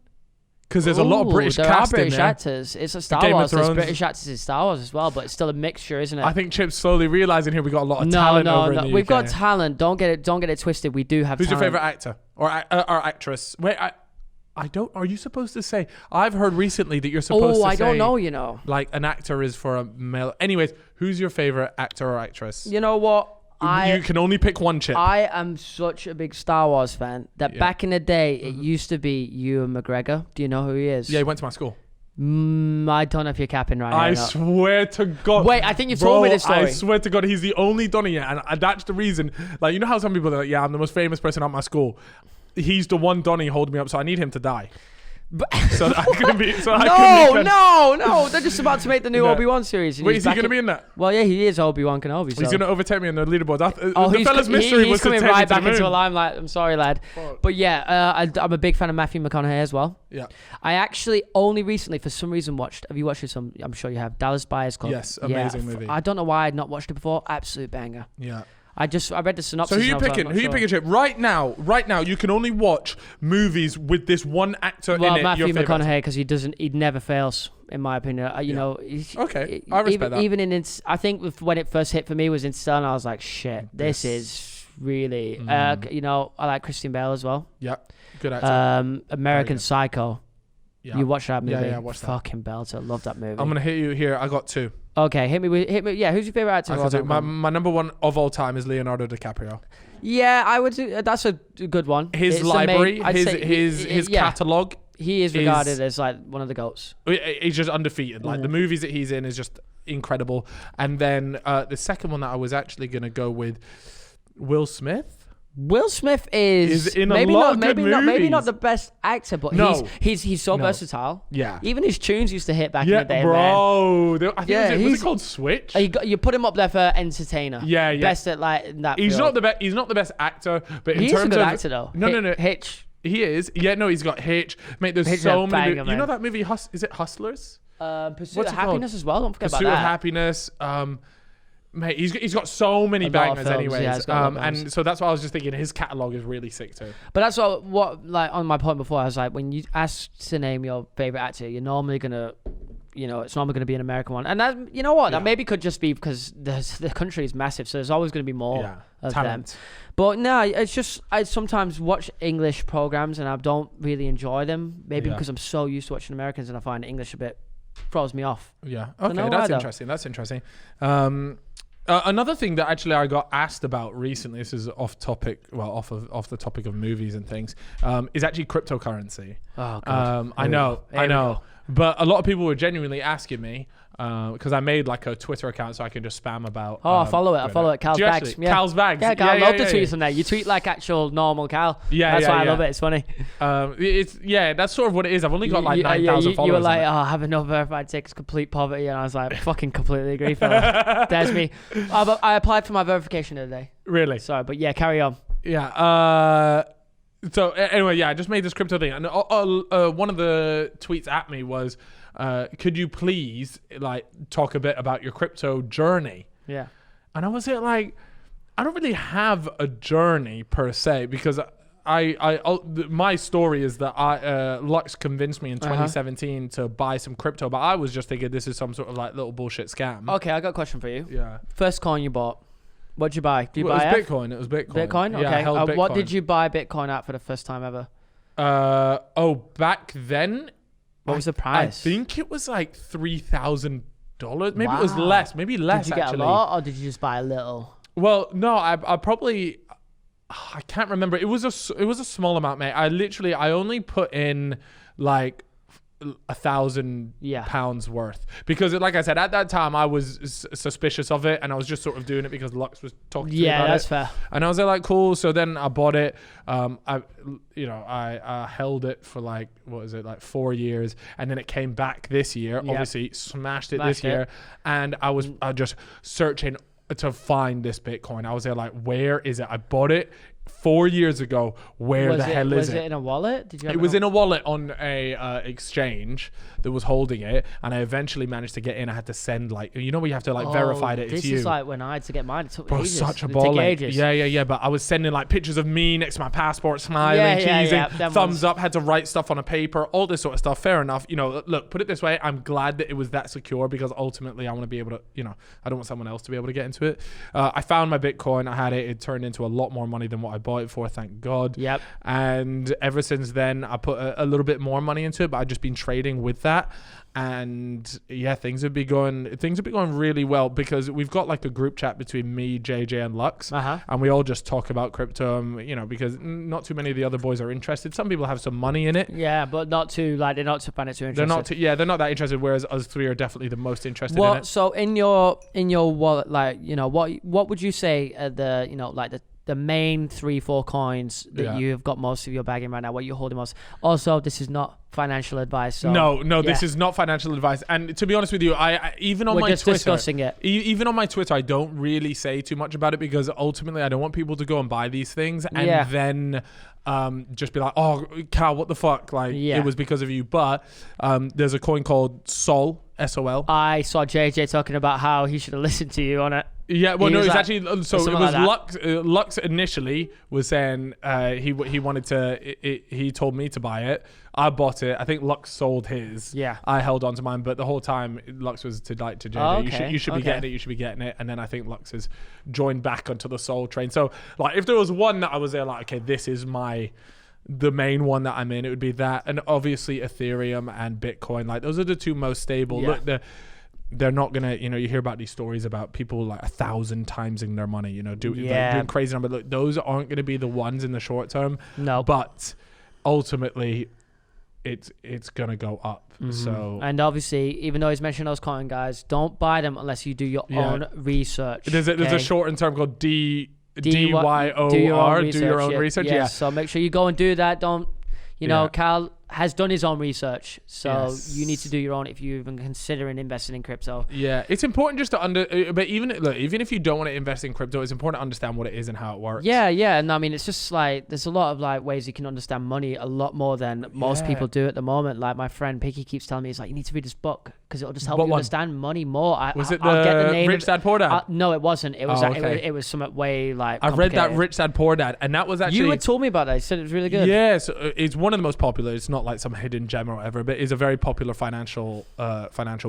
Because there's a lot of British cast in there. British actors. It's a Star Wars. There's British actors in Star Wars as well, but it's still a mixture, isn't it? I think Chip's slowly realizing here we got a lot of talent over in the UK. We've got talent. Don't get it twisted. We do have Who's talent. your favorite actor or actress? Wait, I don't. Are you supposed to say? I've heard recently that you're supposed to say. I don't know, you know. Like an actor is for a male. Anyways, who's your favorite actor or actress? You know what? You can only pick one, Chip. I am such a big Star Wars fan that back in the day, it used to be Ewan McGregor. Do you know who he is? Yeah, he went to my school. I don't know if you're capping right now. I swear to God. Wait, I think you've told me this story. I swear to God, he's the only done it yet. And that's the reason. Like, you know how some people are like, yeah, I'm the most famous person at my school. He's the one Donnie holding me up, so I need him to die. So I can be. No! They're just about to make the new Obi-Wan series. Wait, is he going to be in that? Well, yeah, he is Obi-Wan Kenobi. So. He's going to overtake me in the leaderboard. The fella's mystery was coming to take right me to back the moon. into a limelight. I'm sorry, lad. But yeah, I'm a big fan of Matthew McConaughey as well. Yeah. I actually only recently, for some reason, watched. Have you watched this? I'm sure you have. Dallas Buyers Club. Yes, amazing movie. I don't know why I'd not watched it before. Absolute banger. Yeah. I read the synopsis. So who you picking? Who you picking, Chip? Right now, you can only watch movies with this one actor in it. Matthew McConaughey, because he never fails, in my opinion. You know. Okay, I respect that. Even I think when it first hit for me was Interstellar, and I was like, shit, this is really. You know, I like Christian Bale as well. Yeah, good actor. American Psycho. Yeah. You watched that movie? Yeah, I watched that. Fucking belter. Love that movie. I'm gonna hit you here. I got 2. Okay, hit me. Yeah, who's your favorite actor? My number 1 of all time is Leonardo DiCaprio. Yeah, I would do. That's a good one. His library, his catalog. He is regarded as like one of the GOATs. He's just undefeated. Like the movies that he's in is just incredible. And then the second one that I was actually gonna go with, Will Smith. Will Smith is in a lot of good movies. Maybe not the best actor, but he's so versatile. Yeah. Even his tunes used to hit back in the day. Bro. I think was it called Switch? You put him up there for entertainer. Yeah. Best at like that. He's not the best actor, but he's a good actor though. No. Hitch. He is. Yeah, no, he's got Hitch. Mate, there's Hitch so many. Banger, you know that movie? Is it Hustlers? Pursuit of Happiness as well. Don't forget Pursuit about that. of Happiness. Mate, he's got so many bangers, anyways. And so that's why I was just thinking his catalog is really sick too. But that's what like on my point before, I was like, when you ask to name your favorite actor, you're normally gonna, you know, it's normally gonna be an American one, and that, you know what, that maybe could just be because the country is massive, so there's always gonna be more of talent. them. But no, it's just I sometimes watch English programs and I don't really enjoy them. Maybe because I'm so used to watching Americans and I find English a bit throws me off. Yeah. Okay, that's interesting. Another thing that actually I got asked about recently, this is off topic, well, off the topic of movies and things, is actually cryptocurrency. Oh, God. I know. But a lot of people were genuinely asking me, because I made like a Twitter account so I can just spam about. I follow it. Cal's Bags. Yeah. Cal's Bags. Yeah, Cal, I love the tweets on there. You tweet like actual normal Cal. That's why I love it. It's funny. That's sort of what it is. I've only got like 9,000 followers. You were like, I have no verified tickets, complete poverty, and I was like, fucking completely agree, fella. There's me. But I applied for my verification the other day. Really? Sorry, but yeah, carry on. Yeah. So anyway, I just made this crypto thing, and one of the tweets at me was, could you please like talk a bit about your crypto journey? Yeah. And I was like, I don't really have a journey per se, because my story is that Lux convinced me in 2017 to buy some crypto, but I was just thinking this is some sort of like little bullshit scam. Okay, I got a question for you. Yeah. First coin you bought. What'd you buy? Did you buy it? It was Bitcoin. Bitcoin? Okay. Yeah, I held Bitcoin. What did you buy Bitcoin at for the first time ever? Back then, what was the price? I think it was like $3,000. Maybe it was less. Maybe less. Did you get actually. a lot, or did you just buy a little? Well, no. I probably. I can't remember. It was a small amount, mate. I only put in like £1,000 worth, because like I said, at that time I was suspicious of it, and I was just sort of doing it because Lux was talking to me about that's it. fair. And I was like, cool. So then I bought it. I held it for like, what is it, like 4 years, and then it came back this year. Obviously smashed it this year, and I was just searching to find this Bitcoin. I was there like, where is it? I bought it 4 years ago. Where the hell is it? Was it in a wallet? It was in a wallet on a exchange that was holding it, and I eventually managed to get in. I had to send like, where you have to like verify that it's you. This is like when I had to get mine. It took ages. Such a ball. Yeah. But I was sending like pictures of me next to my passport, smiling, cheesing, thumbs up. Had to write stuff on a paper, all this sort of stuff. Fair enough. Look, put it this way. I'm glad that it was that secure, because ultimately I want to be able to, I don't want someone else to be able to get into it. I found my Bitcoin. I had it. It turned into a lot more money than what I bought it for, thank God. Yep. And ever since then, I put a little bit more money into it, but I've just been trading with that. And things have been going really well, because we've got like a group chat between me, JJ, and Lux, and we all just talk about crypto. Because not too many of the other boys are interested. Some people have some money in it. Yeah, but not too like they're not to find it too interested. They're not that interested. Whereas us three are definitely the most interested in it. So in your wallet, like what would you say are the main 3-4 coins that you've got most of your bag in right now, what you're holding most? Also, this is not financial advice. So, no, this is not financial advice. And to be honest with you, I even on we're my just Twitter, discussing it. Even on my Twitter, I don't really say too much about it, because ultimately I don't want people to go and buy these things and then just be like, oh, Cal, what the fuck? Like, it was because of you. But there's a coin called Sol, SOL. I saw JJ talking about how he should have listened to you on it. Yeah, well, He no, was it's like- actually so. It something was like Lux. Lux initially was saying he wanted to. He told me to buy it. I bought it. I think Lux sold his. Yeah. I held on to mine, but the whole time Lux was to JJ. Oh, You should be okay. getting it. You should be getting it. And then I think Lux has joined back onto the Soul train. So like, if there was one that I was there, like, okay, this is the main one that I'm in, it would be that, and obviously Ethereum and Bitcoin. Like, those are the two most stable. Yeah. Look, they're not gonna, you hear about these stories about people like 1,000 timesing their money, doing crazy numbers. Look, those aren't gonna be the ones in the short term. No, but ultimately, it's gonna go up. So, and obviously, even though he's mentioned those coin guys, don't buy them unless you do your own research. there's a short term called DYOR. Do your own research. Yeah. So make sure you go and do that. Don't, Yeah. Cal has done his own research, so Yes. you need to do your own if you're even considering investing in crypto. Yeah, it's important just to but even if you don't want to invest in crypto, it's important to understand what it is and how it works. Yeah, and I mean, it's just like there's a lot of like ways you can understand money a lot more than most people do at the moment. Like my friend Picky keeps telling me, he's like, you need to read this book because it'll just help What you one? understand money more. Was it I'll get the name Rich Dad Poor Dad? No, it wasn't. It was okay. it was something way like I've read that complicated. Rich Dad Poor Dad, and that was actually You had told me about that. You said it was really good. Yeah, so it's one of the most popular. It's not like some hidden gem or whatever, but it's a very popular financial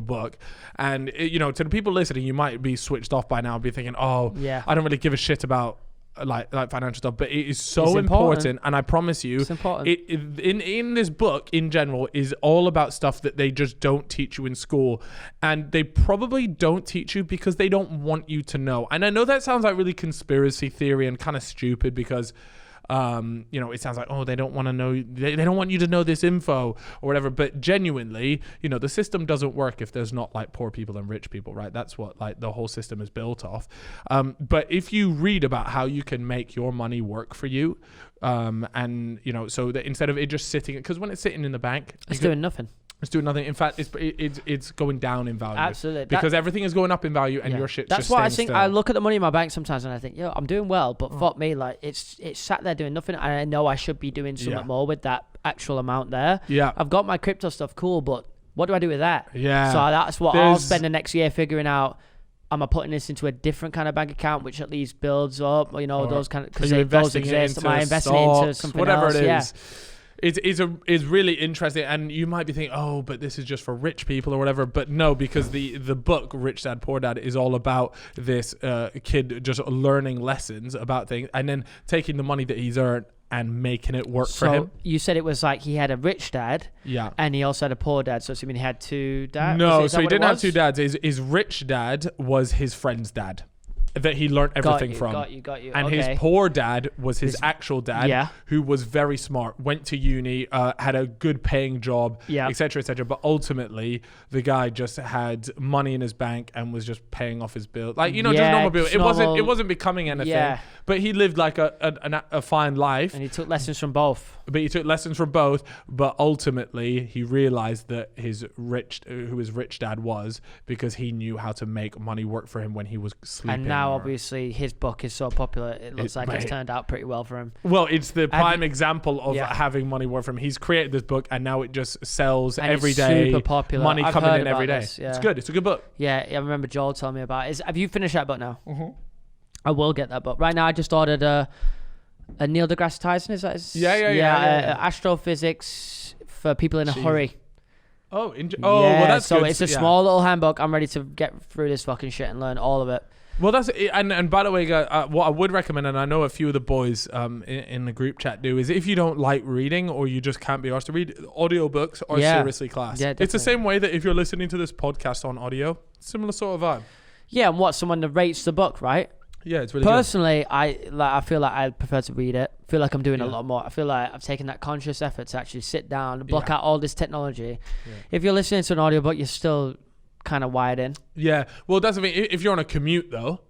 book. And to the people listening, you might be switched off by now and be thinking, "Oh, Yeah. I don't really give a shit about like financial stuff," but it is so It's important. And I promise you, It's important. In this book in general is all about stuff that they just don't teach you in school, and they probably don't teach you because they don't want you to know. And I know that sounds like really conspiracy theory and kind of stupid because it sounds like, oh, they don't want to know, they don't want you to know this info or whatever, but genuinely, the system doesn't work if there's not like poor people and rich people, right? That's what like the whole system is built off. But if you read about how you can make your money work for you, and so that instead of it just sitting, because when it's sitting in the bank, It's doing nothing. it's doing nothing. In fact, it's going down in value. Absolutely. Because everything is going up in value and your shit's That's just why I staying think still. I look at the money in my bank sometimes and I think, I'm doing well, but fuck me, like it's sat there doing nothing, and I know I should be doing something more with that actual amount there. Yeah. I've got my crypto stuff, cool, but what do I do with that? Yeah. So that's what I'll spend the next year figuring out. Am I putting this into a different kind of bank account, which at least builds up, those kind of, because those exist. Am I investing it into something whatever else? it is. It's really interesting, and you might be thinking, oh, but this is just for rich people or whatever. But no, because the book Rich Dad Poor Dad is all about this kid just learning lessons about things and then taking the money that he's earned and making it work for him. You said it was like he had a rich dad, Yeah, and he also had a poor dad. So assuming he had two dads. no, so he didn't have two dads. His rich dad was his friend's dad that he learned everything from. Got you. And okay. his poor dad was his actual dad, who was very smart, went to uni, had a good paying job, etc., etc. But ultimately, the guy just had money in his bank and was just paying off his bill, just normal bill. It wasn't becoming anything. But he lived like a fine life. And he took lessons from both. But he took lessons from both. But ultimately, he realized that who his rich dad was, because he knew how to make money work for him when he was sleeping. And now, obviously, his book is so popular, it looks like it's turned out pretty well for him. Well, it's the prime example of having money work for him. He's created this book, and now it just sells and every it's day. Super popular. Money I've coming heard in every day. this, It's good. It's a good book. Yeah, I remember Joel telling me about it. Have you finished that book now? Mm-hmm. I will get that book. Right now, I just ordered a Neil deGrasse Tyson. Is that his? Yeah. Astrophysics for people in a hurry. Oh, well, that's so good. it's a small little handbook. I'm ready to get through this fucking shit and learn all of it. Well, that's it. And by the way, what I would recommend, and I know a few of the boys in the group chat do, is if you don't like reading or you just can't be asked to read, audiobooks are seriously class. Yeah, it's the same way that if you're listening to this podcast on audio, similar sort of vibe. Yeah, and someone narrates the book, right? Yeah, it's really Personally, I feel like I prefer to read it. I feel like I'm doing a lot more. I feel like I've taken that conscious effort to actually sit down and block out all this technology. Yeah. If you're listening to an audiobook, you're still kind of wired in. Yeah. Well, that's the thing. If you're on a commute, though,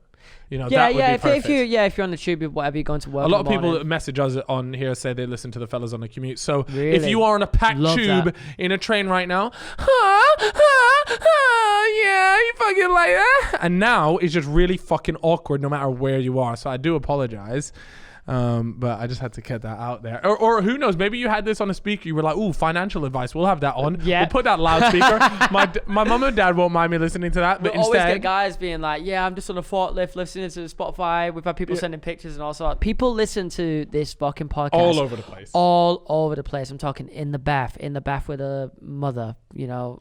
that would be perfect. If you're on the tube, whatever, you're going to work. A lot of people message us on here say they listen to the fellas on the commute. So really? If you are on a packed tube in a train right now, yeah, you fucking like that. And now it's just really fucking awkward no matter where you are. So I do apologize. But I just had to get that out there. Or who knows? Maybe you had this on a speaker. You were like, "Ooh, financial advice. We'll have that on. Yeah. We'll put that loudspeaker." My mum and dad won't mind me listening to that. But We always instead, get guys being like, "Yeah, I'm just on a forklift listening to Spotify." We've had people sending pictures and all sorts. People listen to this fucking podcast all over the place. All over the place. I'm talking in the bath with a mother. You know.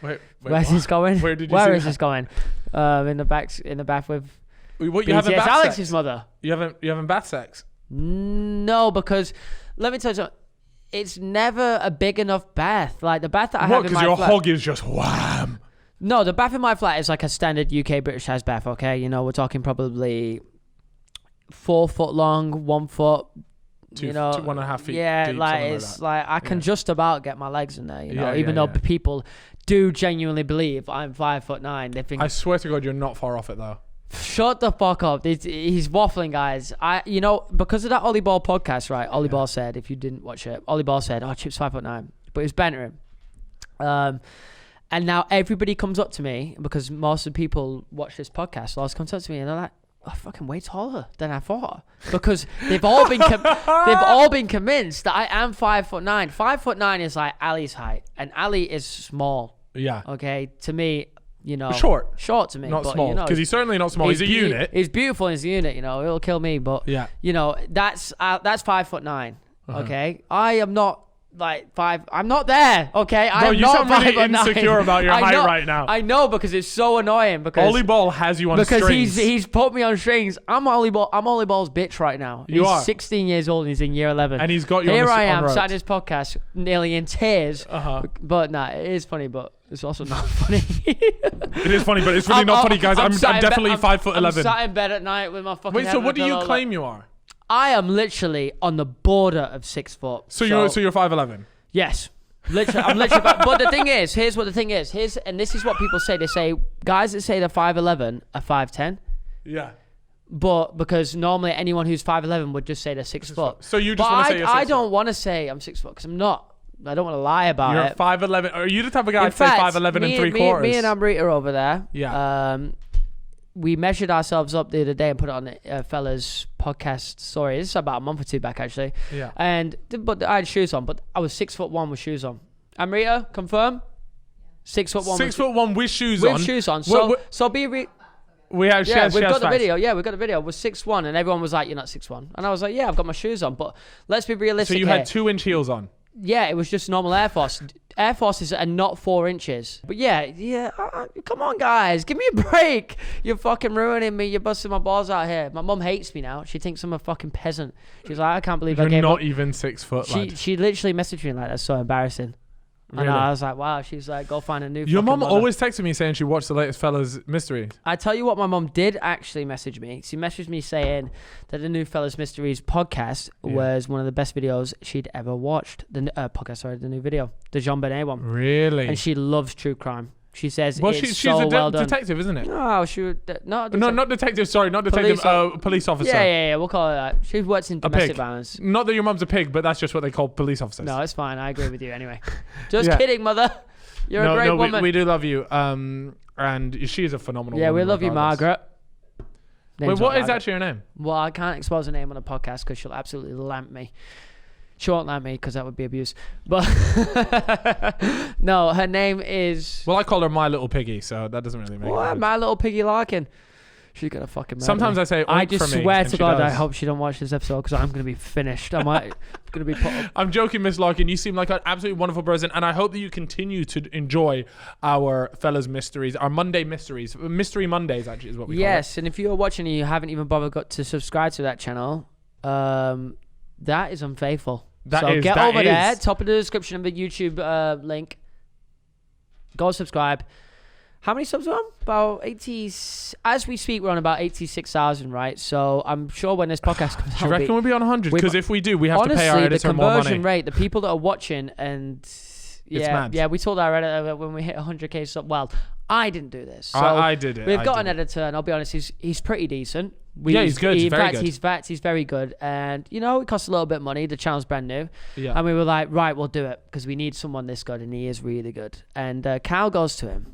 Wait, Where's this going? Where did you Where see is that? this going? In the bath with What, you having BTS bath Alex's sex? mother. You having bath sex? No, because let me tell you something. It's never a big enough bath. Like the bath that I What? have in Because my your flat. hog is just wham. No, the bath in my flat is like a standard UK British size bath. Okay, you know we're talking probably 4 foot long, 1 foot. 2, you know, 1.5 feet. Yeah, deep, like something it's like like I can just about get my legs in there. You know, Yeah, even yeah, though yeah. people do genuinely believe I'm 5'9". They think I swear to God, you're not far off it though. shut the fuck up. He's waffling, guys. Because of that Ollie Ball podcast, right? Ollie Ball said, if you didn't watch it, Ollie Ball said, "Oh, Chip's 5'9", but he was bantering. And now everybody comes up to me because most of the people watch this podcast. So comes up to me and they're like, "Oh, fucking way taller than I thought," because they've all been convinced that I am 5'9". 5'9" is like Ali's height, and Ali is small. Yeah. Okay, to me. You know, Short to me, not but, small. you know, Because he's certainly not small. He's a unit. He's beautiful in his unit. You know, it'll kill me. But Yeah. you know, that's 5'9". Okay, I am not like 5. I'm not there. Okay, Bro, I'm you not sound really 5'9". insecure about your height right now. I know, because it's so annoying. Because Ollie Ball has you on strings. he's put me on strings. I'm Ollie Ball's bitch right now. You he's are. 16 years old and he's in year 11. And he's got you Here on the I am, on sat in his podcast, nearly in tears. But nah, it is funny, but it's also not funny. It is funny, but it's really not funny, guys. I'm definitely 5'11". I'm sat in bed at night with my fucking Wait, head so on what the do you pillow, claim you are? I am literally on the border of 6 foot. So you're 5'11". Yes. Literally, I'm literally. But the thing is, here's what the thing is. And this is what people say. They say guys that say they're 5'11" are 5'10". Yeah. But because normally anyone who's 5'11" would just say they're 6 foot. So you just want to say you're 6 I foot? don't want to say I'm 6 foot because I'm not. I don't want to lie about You're it. 5'11". Are you the type of guy In to say fact, 5'11" and me 3/4? Me and Amrita over there. Yeah. We measured ourselves up the other day and put it on the fella's podcast story. This is about a month or two back, actually. Yeah. But I had shoes on, but I was 6'1" with shoes on. Amrita, confirm? 6'1". 6'1" with shoes with on. shoes on. What- So be re- We have. yeah, we've got the facts. video. Yeah, we've got the video. We're 6'1", and everyone was like, "You're not 6'1", and I was like, "Yeah, I've got my shoes on." But let's be realistic. So you here. had 2-inch heels on. Yeah, it was just normal Air Force. Air Forces are not 4 inches. But yeah. Come on, guys, give me a break. You're fucking ruining me. You're busting my balls out here. My mum hates me now. She thinks I'm a fucking peasant. She's like, "I can't believe I You're gave not up." even 6 foot, lad. She literally messaged me like, "That's so embarrassing." Really? And I was like, wow. She's like, "Go find a new." Your fucking mum mother." always texted me saying she watched the latest Fellas Mysteries. I tell you what, my mum did actually message me. She messaged me saying that the new Fellas Mysteries podcast was one of the best videos she'd ever watched. The new video, the Jean Benet one. Really? And she loves true crime. She says Well, it's she's so a well done. detective, isn't it? No, she would not. No, not detective. Sorry, not detective. Police officer. Yeah. We'll call her that. She works in domestic pig. violence. Not that your mum's a pig, but that's just what they call police officers. No, it's fine. I agree with you anyway. Just Yeah. kidding, mother. You're a great woman. We do love you. And she is a phenomenal Yeah, woman. we love you, regardless. Margaret. Wait, Name's what not is Margaret. actually her name? Well, I can't expose her name on a podcast because she'll absolutely lamp me. She won't lamp me because that would be abuse. But no, her name is Well, I call her My Little Piggy, so that doesn't really make sense. My Little Piggy Larkin. She's gonna fucking murder Sometimes me. I say I oink just for me, swear and to she God, I does. hope she don't watch this episode because I'm gonna be finished. I'm gonna be put up. I'm joking, Miss Larkin. You seem like an absolutely wonderful person, and I hope that you continue to enjoy our Fellas Mysteries, our Monday Mysteries. Mystery Mondays, actually, is what we call it. Yes, and if you're watching and you haven't even bothered got to subscribe to that channel, that is unfaithful. Get over there, top of the description of the YouTube link. Go subscribe. How many subs are we on? About 80. As we speak, we're on about 86,000, right? So I'm sure when this podcast comes out, Do you reckon we'll be on 100? Because if we do, we have honestly, to pay our editor more money. the conversion rate, the people that are watching, and mad. yeah, we told our editor when we hit 100k sub. Well, I didn't do this. So I did it. We've I got did an it. editor, and I'll be honest, he's pretty decent. He's good. He's very good. He's very good, and it costs a little bit of money. The channel's brand new, Yeah. and we were like, right, we'll do it because we need someone this good, and he is really good. And Cal goes to him.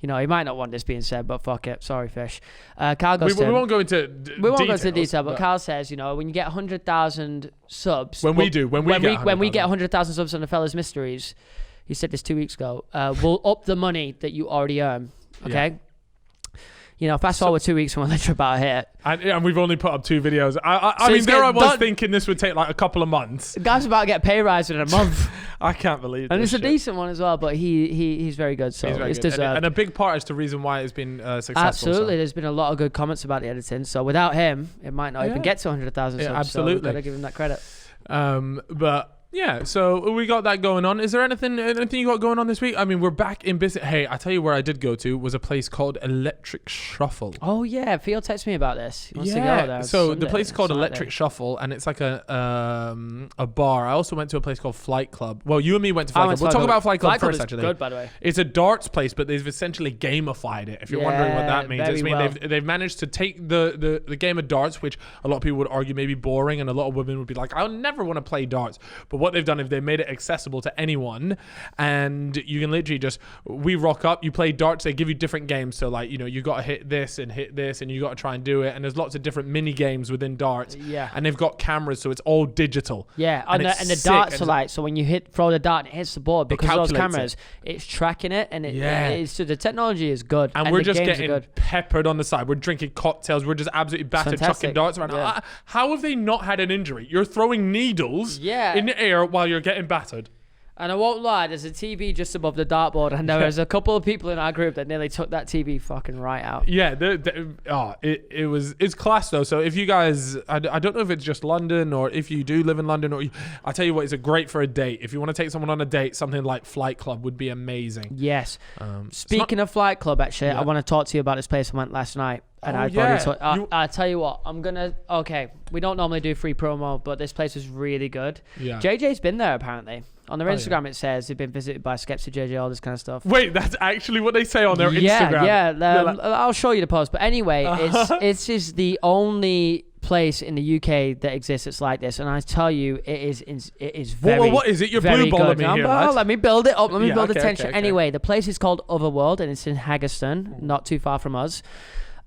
You know, he might not want this being said, but fuck it. Sorry, Fish. Carl goes we won't go into we won't go into detail, but Carl says, you know, when you get 100,000 subs, when we get 100,000 subs on the Fellas Mysteries, he said this 2 weeks ago, we'll up the money that you already earn. Okay. Yeah. You know, fast forward 2 weeks from when the trip out here. And we've only put up 2 videos. I mean, there I was thinking this would take like a couple of months. The guy's about to get pay rise in a month. I can't believe this. And it's a decent one as well, but he's very good, so it's deserved. And a big part is the reason why it's been successful. Absolutely. So. There's been a lot of good comments about the editing, so without him, it might not even get to 100,000 subs. Absolutely. So we've got to give him that credit. But... yeah, so we got that going on. Is there anything you got going on this week? I mean, we're back in business. Hey, I tell you where I did go to was a place called Electric Shuffle. Oh yeah, Phil texted me about this. He wants to go there. So the place is called Electric Shuffle, and it's like a bar. I also went to a place called Flight Club. Well, you and me went to Flight Club. We'll talk about Flight Club first, actually. Good, by the way. It's a darts place, but they've essentially gamified it. If you're wondering what that means, they've managed to take the game of darts, which a lot of people would argue may be boring, and a lot of women would be like, I'll never want to play darts. But what they've done is they've made it accessible to anyone, and you can literally we rock up, you play darts, they give you different games, so like, you know, you got to hit this and you got to try and do it, and there's lots of different mini games within darts, and they've got cameras, so it's all digital, and the darts are like, so when you throw the dart and it hits the board, because of those cameras, it's tracking it, and so the technology is good, and we're just getting peppered on the side, we're drinking cocktails, we're just absolutely battered, chucking darts around. How have they not had an injury? You're throwing needles in the air while you're getting battered. And I won't lie, there's a TV just above the dartboard, and there was a couple of people in our group that nearly took that TV fucking right out. Yeah, it's class though. So if you guys, I don't know if it's just London or if you do live in London, or I tell you what, it's a great for a date. If you want to take someone on a date, something like Flight Club would be amazing. Yes. Speaking of Flight Club, actually, I want to talk to you about this place I went last night. And I'll tell you what, we don't normally do free promo, but this place was really good. Yeah. JJ's been there apparently. On their Instagram, it says they've been visited by Skeptic JJ, all this kind of stuff. Wait, that's actually what they say on their Instagram? Yeah. I'll show you the post. But anyway, it's just the only place in the UK that exists that's like this, and I tell you, it is very. What is it? You're blue balling me here, lad. Let me build it up. Let me build the tension. Okay. Anyway, the place is called Otherworld, and it's in Haggerston, not too far from us.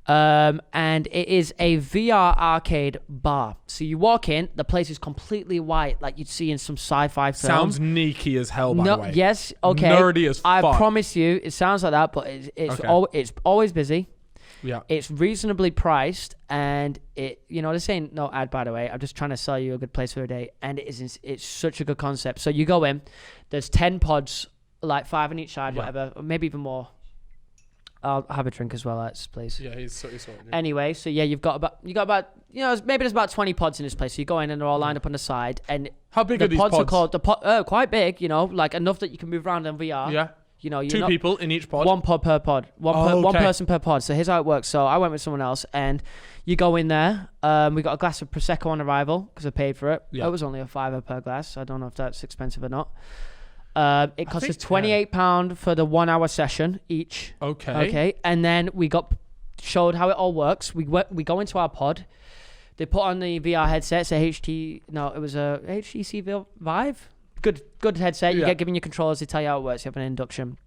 And it is a VR arcade bar. So you walk in, the place is completely white, like you'd see in some sci-fi film. Sounds neaky as hell, by the way. Yes, okay. Nerdy as fuck. I promise you, it sounds like that, but it's always busy. Yeah. It's reasonably priced, and this ain't no ad, by the way. I'm just trying to sell you a good place for a day, and it's such a good concept. So you go in, there's 10 pods, like 5 on each side, whatever, or maybe even more. I'll have a drink as well, please. Yeah, he's sorted. Anyway, so you've got about maybe there's about 20 pods in this place. So you go in and they're all lined up on the side. And how big are these pods? Are called quite big. Like enough that you can move around in VR. Yeah. You're 2 people in each pod. 1 pod per pod. One person per pod. So here's how it works. So I went with someone else, and you go in there. We got a glass of Prosecco on arrival because I paid for it. Yeah. It was only a $5 per glass. So I don't know if that's expensive or not. It costs us £28 for the 1 hour session each. Okay. And then we got showed how it all works. We go into our pod. They put on the VR headset. It's it was a HTC Vive. Good headset. You get given your controllers. They tell you how it works. You have an induction.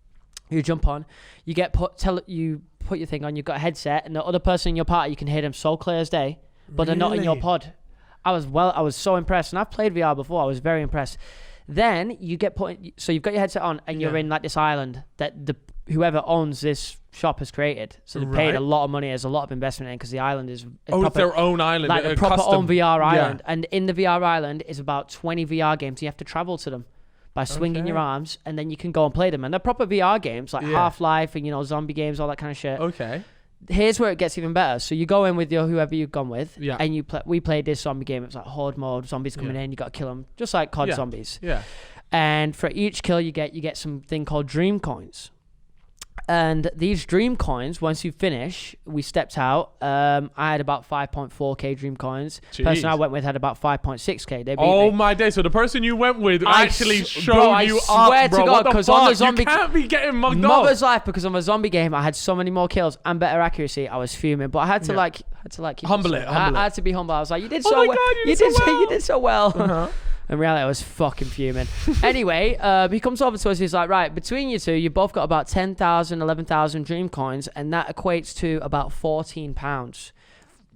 You jump on. You get put your thing on. You've got a headset, and the other person in your party, you can hear them so clear as day, but they're not in your pod. I was so impressed, and I've played VR before. I was very impressed. Then you get so you've got your headset on, and you're in like this island that whoever owns this shop has created. So they paid a lot of money. There's a lot of investment in because the island is it's their own island, like a proper own VR island. And in the VR island is about 20 VR games. You have to travel to them by swinging your arms, and then you can go and play them. And they're proper VR games like Half-Life and zombie games, all that kind of shit. Okay. Here's where it gets even better. So you go in with whoever you've gone with, and we played this zombie game. It was like horde mode, zombies coming in, you got to kill them, just like COD zombies. Yeah. And for each kill you get something called dream coins. And these dream coins, once you finish, we stepped out. I had about 5.4k dream coins. The person I went with had about 5.6k. They beat me. My day! So the person you went with actually showed you up, bro. I swear to God, because on the zombie, you can't be getting mugged off. Mother's life, because on the zombie game, I had so many more kills and better accuracy. I was fuming, but I had to keep humble it. I had to be humble. I was like, you did so well. You did so well. In reality, I was fucking fuming. Anyway, he comes over to us. He's like, right, between you two, you both got about 10,000, 11,000 dream coins, and that equates to about £14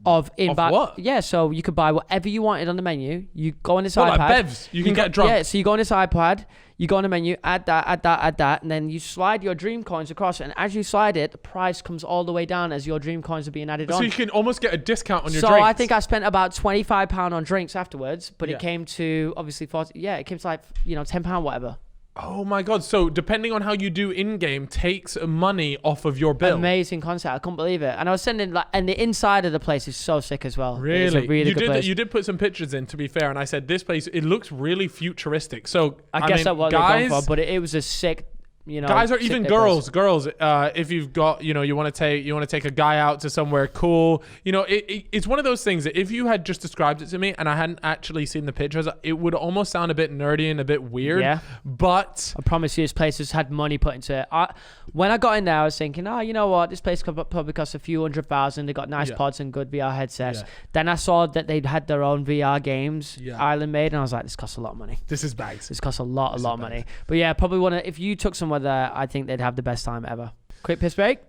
of what? Yeah, so you could buy whatever you wanted on the menu. You go on this Well, iPad. like bevs. You can get drunk. Yeah, so you go on this iPad. You go on the menu, add that, and then you slide your dream coins across. And as you slide it, the price comes all the way down as your dream coins are being added on. So you can almost get a discount on your so drinks. I think I spent about £25 on drinks afterwards, but Yeah. it came to obviously 40. Yeah, it came to like £10 whatever. Oh my God. So depending on how you do in-game takes money off of your bill. Amazing concept. I couldn't believe it. And I was sending and the inside of the place is so sick as well. Really? It's a really good place. You did put some pictures in, to be fair, and I said this place, it looks really futuristic. So I guess mean, that's what guys, they're going for, but it was a sick, guys or sick even day girls, place. if you've got, you want to take a guy out to somewhere cool, it's one of those things that if you had just described it to me and I hadn't actually seen the pictures, it would almost sound a bit nerdy and a bit weird. Yeah. But I promise you, this place has had money put into it. When I got in there, I was thinking, you know what? This place could probably cost a few $100,000. They got nice pods and good VR headsets. Yeah. Then I saw that they'd had their own VR games, island made, and I was like, this costs a lot of money. this is bags. This costs a lot of money. But yeah, probably if you took somewhere there, I think they'd have the best time ever. Quick piss break.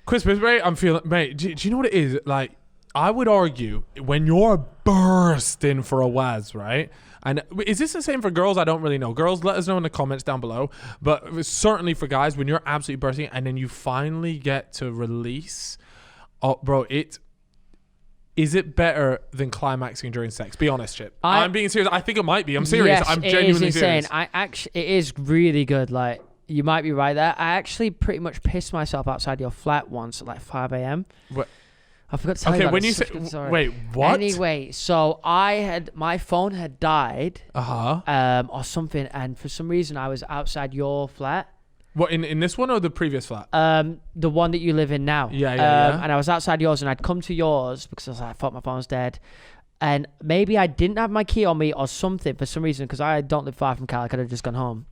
Christmas break, I'm feeling, mate, do you know what it is? Like, I would argue when you're bursting for a Waz, right? And is this the same for girls? I don't really know. Girls, let us know in the comments down below. But certainly for guys, when you're absolutely bursting and then you finally get to release, oh, bro, is it better than climaxing during sex? Be honest, Chip. I'm being serious. I think it might be. I'm serious. Yes, I'm genuinely it is serious. insane. It is really good. Like, you might be right there. I actually pretty much pissed myself outside your flat once at like 5 a.m. What? I forgot to tell you Okay, about when this. you say, Sorry. wait, what? Anyway, so my phone had died, or something, and for some reason I was outside your flat. What, in this one or the previous flat? The one that you live in now. Yeah. And I was outside yours, and I'd come to yours because I was like, I thought my phone was dead. And maybe I didn't have my key on me or something for some reason, because I don't live far from Cal. I could have just gone home.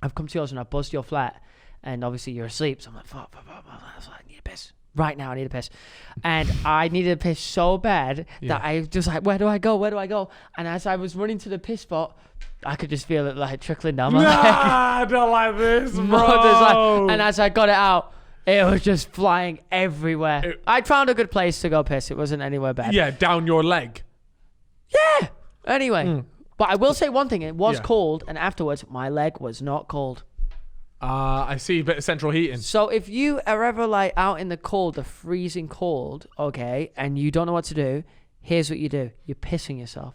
I've come to yours and I buzzed your flat, and obviously you're asleep. So I'm like, fuck. I was like, I need a piss. Right now, I need a piss. And I needed a piss so bad that I was like, where do I go? And as I was running to the piss spot, I could just feel it like trickling down my leg. I don't like this, bro. And as I got it out, it was just flying everywhere. I'd found a good place to go piss. It wasn't anywhere bad. Yeah, down your leg. Yeah. Anyway, but I will say one thing. It was cold, and afterwards, my leg was not cold. I see a bit of central heating. So if you are ever like out in the cold, the freezing cold, okay, and you don't know what to do, here's what you do. You're pissing yourself.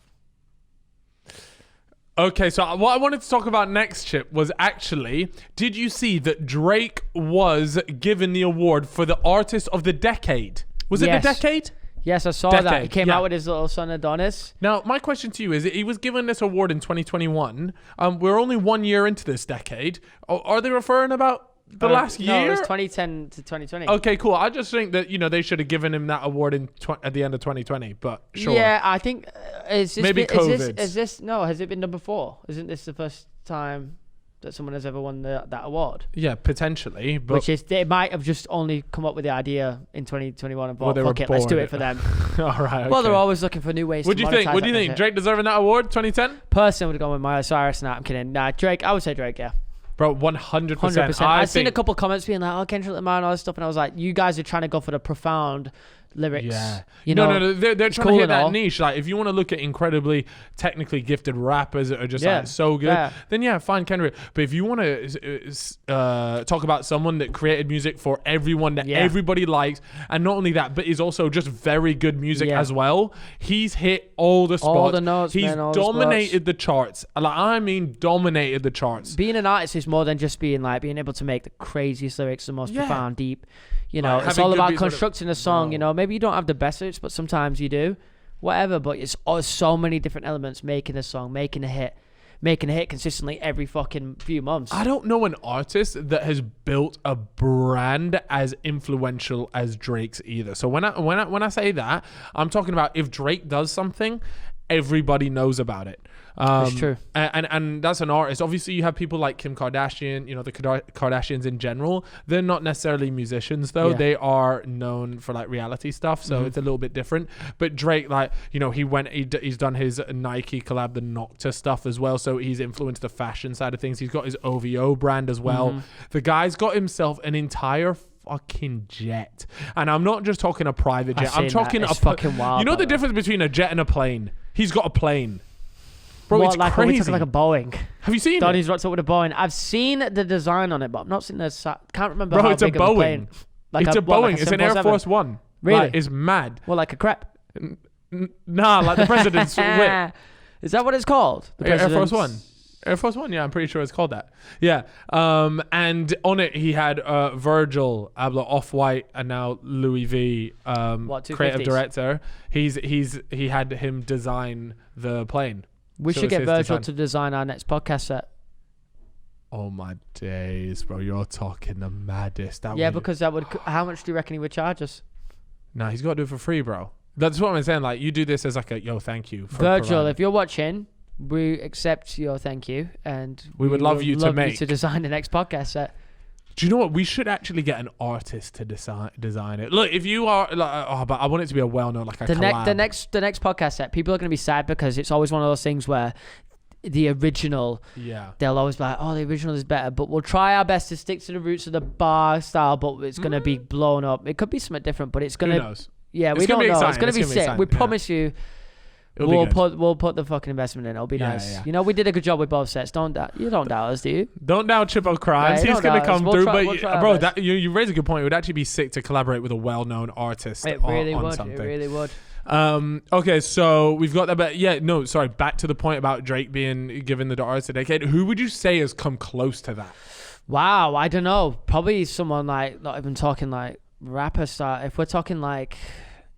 Okay, so what I wanted to talk about next, Chip, was actually, did you see that Drake was given the award for the Artist of the Decade? Was it the decade? Yes, I saw that. He came out with his little son Adonis. Now, my question to you is, he was given this award in 2021. We're only 1 year into this decade. Are they referring about the last year? No, it was 2010 to 2020. Okay, cool. I just think that, they should have given him that award at the end of 2020, but sure. Yeah, I think, Maybe COVID. Has it been done before? Isn't this the first time that someone has ever won that award? Yeah, potentially. But which is, they might have just only come up with the idea in 2021 and thought, they were fuck it, let's do bored. it for them. All right, Well, okay. they're always looking for new ways What to do you think? monetize What do you that think? shit. Drake deserving that award, 2010? Personally, I would go with Miley Cyrus. Nah, I'm kidding. Nah, Drake, I would say Drake, yeah. Bro, 100%. 100%. I've seen a couple comments being like, oh, Kendrick Lamar and all this stuff, and I was like, you guys are trying to go for the profound lyrics. Yeah. No, they're trying to cool hit and that all. niche. Like, if you want to look at incredibly technically gifted rappers that are just like so good, then yeah, fine, Kendrick. But if you want to talk about someone that created music for everyone that everybody likes, and not only that, but is also just very good music as well, he's hit all the spots. All the notes, he's man, all dominated the charts. Like, I mean, dominated the charts. Being an artist is more than just being able to make the craziest lyrics, the most profound, deep. Like, it's all about constructing a song. Maybe you don't have the best lyrics, but sometimes you do. Whatever, but it's so many different elements making a song, making a hit consistently every fucking few months. I don't know an artist that has built a brand as influential as Drake's either. So when I say that, I'm talking about if Drake does something, everybody knows about it. That's true. And that's an artist. Obviously, you have people like Kim Kardashian, you know, the Kardashians in general. They're not necessarily musicians, though. Yeah. They are known for like reality stuff, so it's a little bit different. But Drake, like, you know, he's done his Nike collab, the Nocta stuff as well, so he's influenced the fashion side of things. He's got his OVO brand as well. The guy's got himself an entire fucking jet, and I'm not just talking a private jet. I'm talking a fucking wild. You know the difference between a jet and a plane? He's got a plane. Bro, what, it's like crazy. we took like a Boeing. Have you seen Donnie's it? rocked up with a Boeing. I've seen the design on it, but I've not seen the. Can't remember. Bro, how it's a big of a plane. Boeing. Like It's a what, Boeing. like a It's an Air 747? Force One. Really? Like, it's mad. Well, like a crepe. Nah, like the president's whip. Is that what it's called? The Air Force president's- One. Air Force One, yeah, I'm pretty sure it's called that. Yeah. And on it he had Virgil Abloh, Off-White, and now Louis V, creative 250s? director. He had him design the plane. We So should it's get his Virgil design. to design our next podcast set. Oh my days, bro! You're talking the maddest. Yeah, because that would. How much do you reckon he would charge us? Nah, he's got to do it for free, bro. That's what I'm saying. Like, you do this as like a thank you. For Virgil, providing. if you're watching, we accept your thank you, and We would love you to make. to design the next podcast set. Do you know what? We should actually get an artist to design it. Look, if you are like, but I want it to be a well-known, like a collab. The next podcast set, people are going to be sad because it's always one of those things where the original, Yeah. they'll always be like, oh, the original is better, but we'll try our best to stick to the roots of the bar style, but it's going to be blown up. It could be something different, but it's going Who to, knows? yeah, It's we gonna don't be know. It's exciting. going to be It's gonna be sick. We exciting, yeah. promise you. It'll be good. We'll put the fucking investment in. It'll be Yeah, nice. yeah. You know, we did a good job with both sets. You don't doubt us, do you? Don't doubt Chippo Crimes. Yeah, He's don't gonna doubt us. come We'll through. try- But we'll try our bro, best. you raise a good point. It would actually be sick to collaborate with a well-known artist It really on would. something. It really would. Okay, so we've got that. But yeah, no, sorry. Back to the point about Drake being given the artist of the decade. Who would you say has come close to that? Wow, I don't know. Probably someone like, not even talking like rapper star. If we're talking like,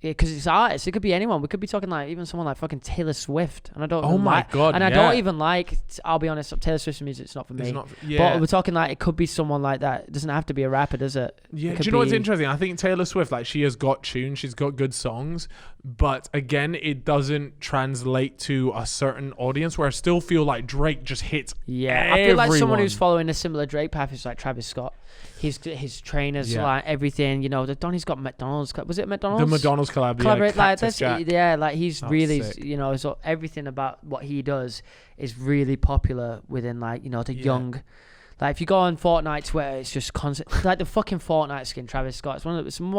because it's artists, it could be anyone. We could be talking like even someone like fucking Taylor Swift. And I don't. Oh even my like, God, And I yeah. don't even like. I'll be honest. Taylor Swift's music's not for me. It's not. Yeah. But we're talking like it could be someone like that. It doesn't have to be a rapper, does it? Yeah, It do could you know what's be- interesting? I think Taylor Swift, like, she has got tunes, she's got good songs, but again, it doesn't translate to a certain audience. Where I still feel like Drake just hits. Yeah, I feel like someone who's everyone. following a similar Drake path is like Travis Scott. His trainers, Yeah. like everything. You know, Donnie's got McDonald's. Was it McDonald's? The McDonald's collab, Collaborate, like Cactus Jack. yeah, like he's That's really, sick. you know, so everything about what he does is really popular within, like, you know, the Yeah. young. Like if you go on Fortnite Twitter, it's just constant. Like the fucking Fortnite skin, Travis Scott. It's one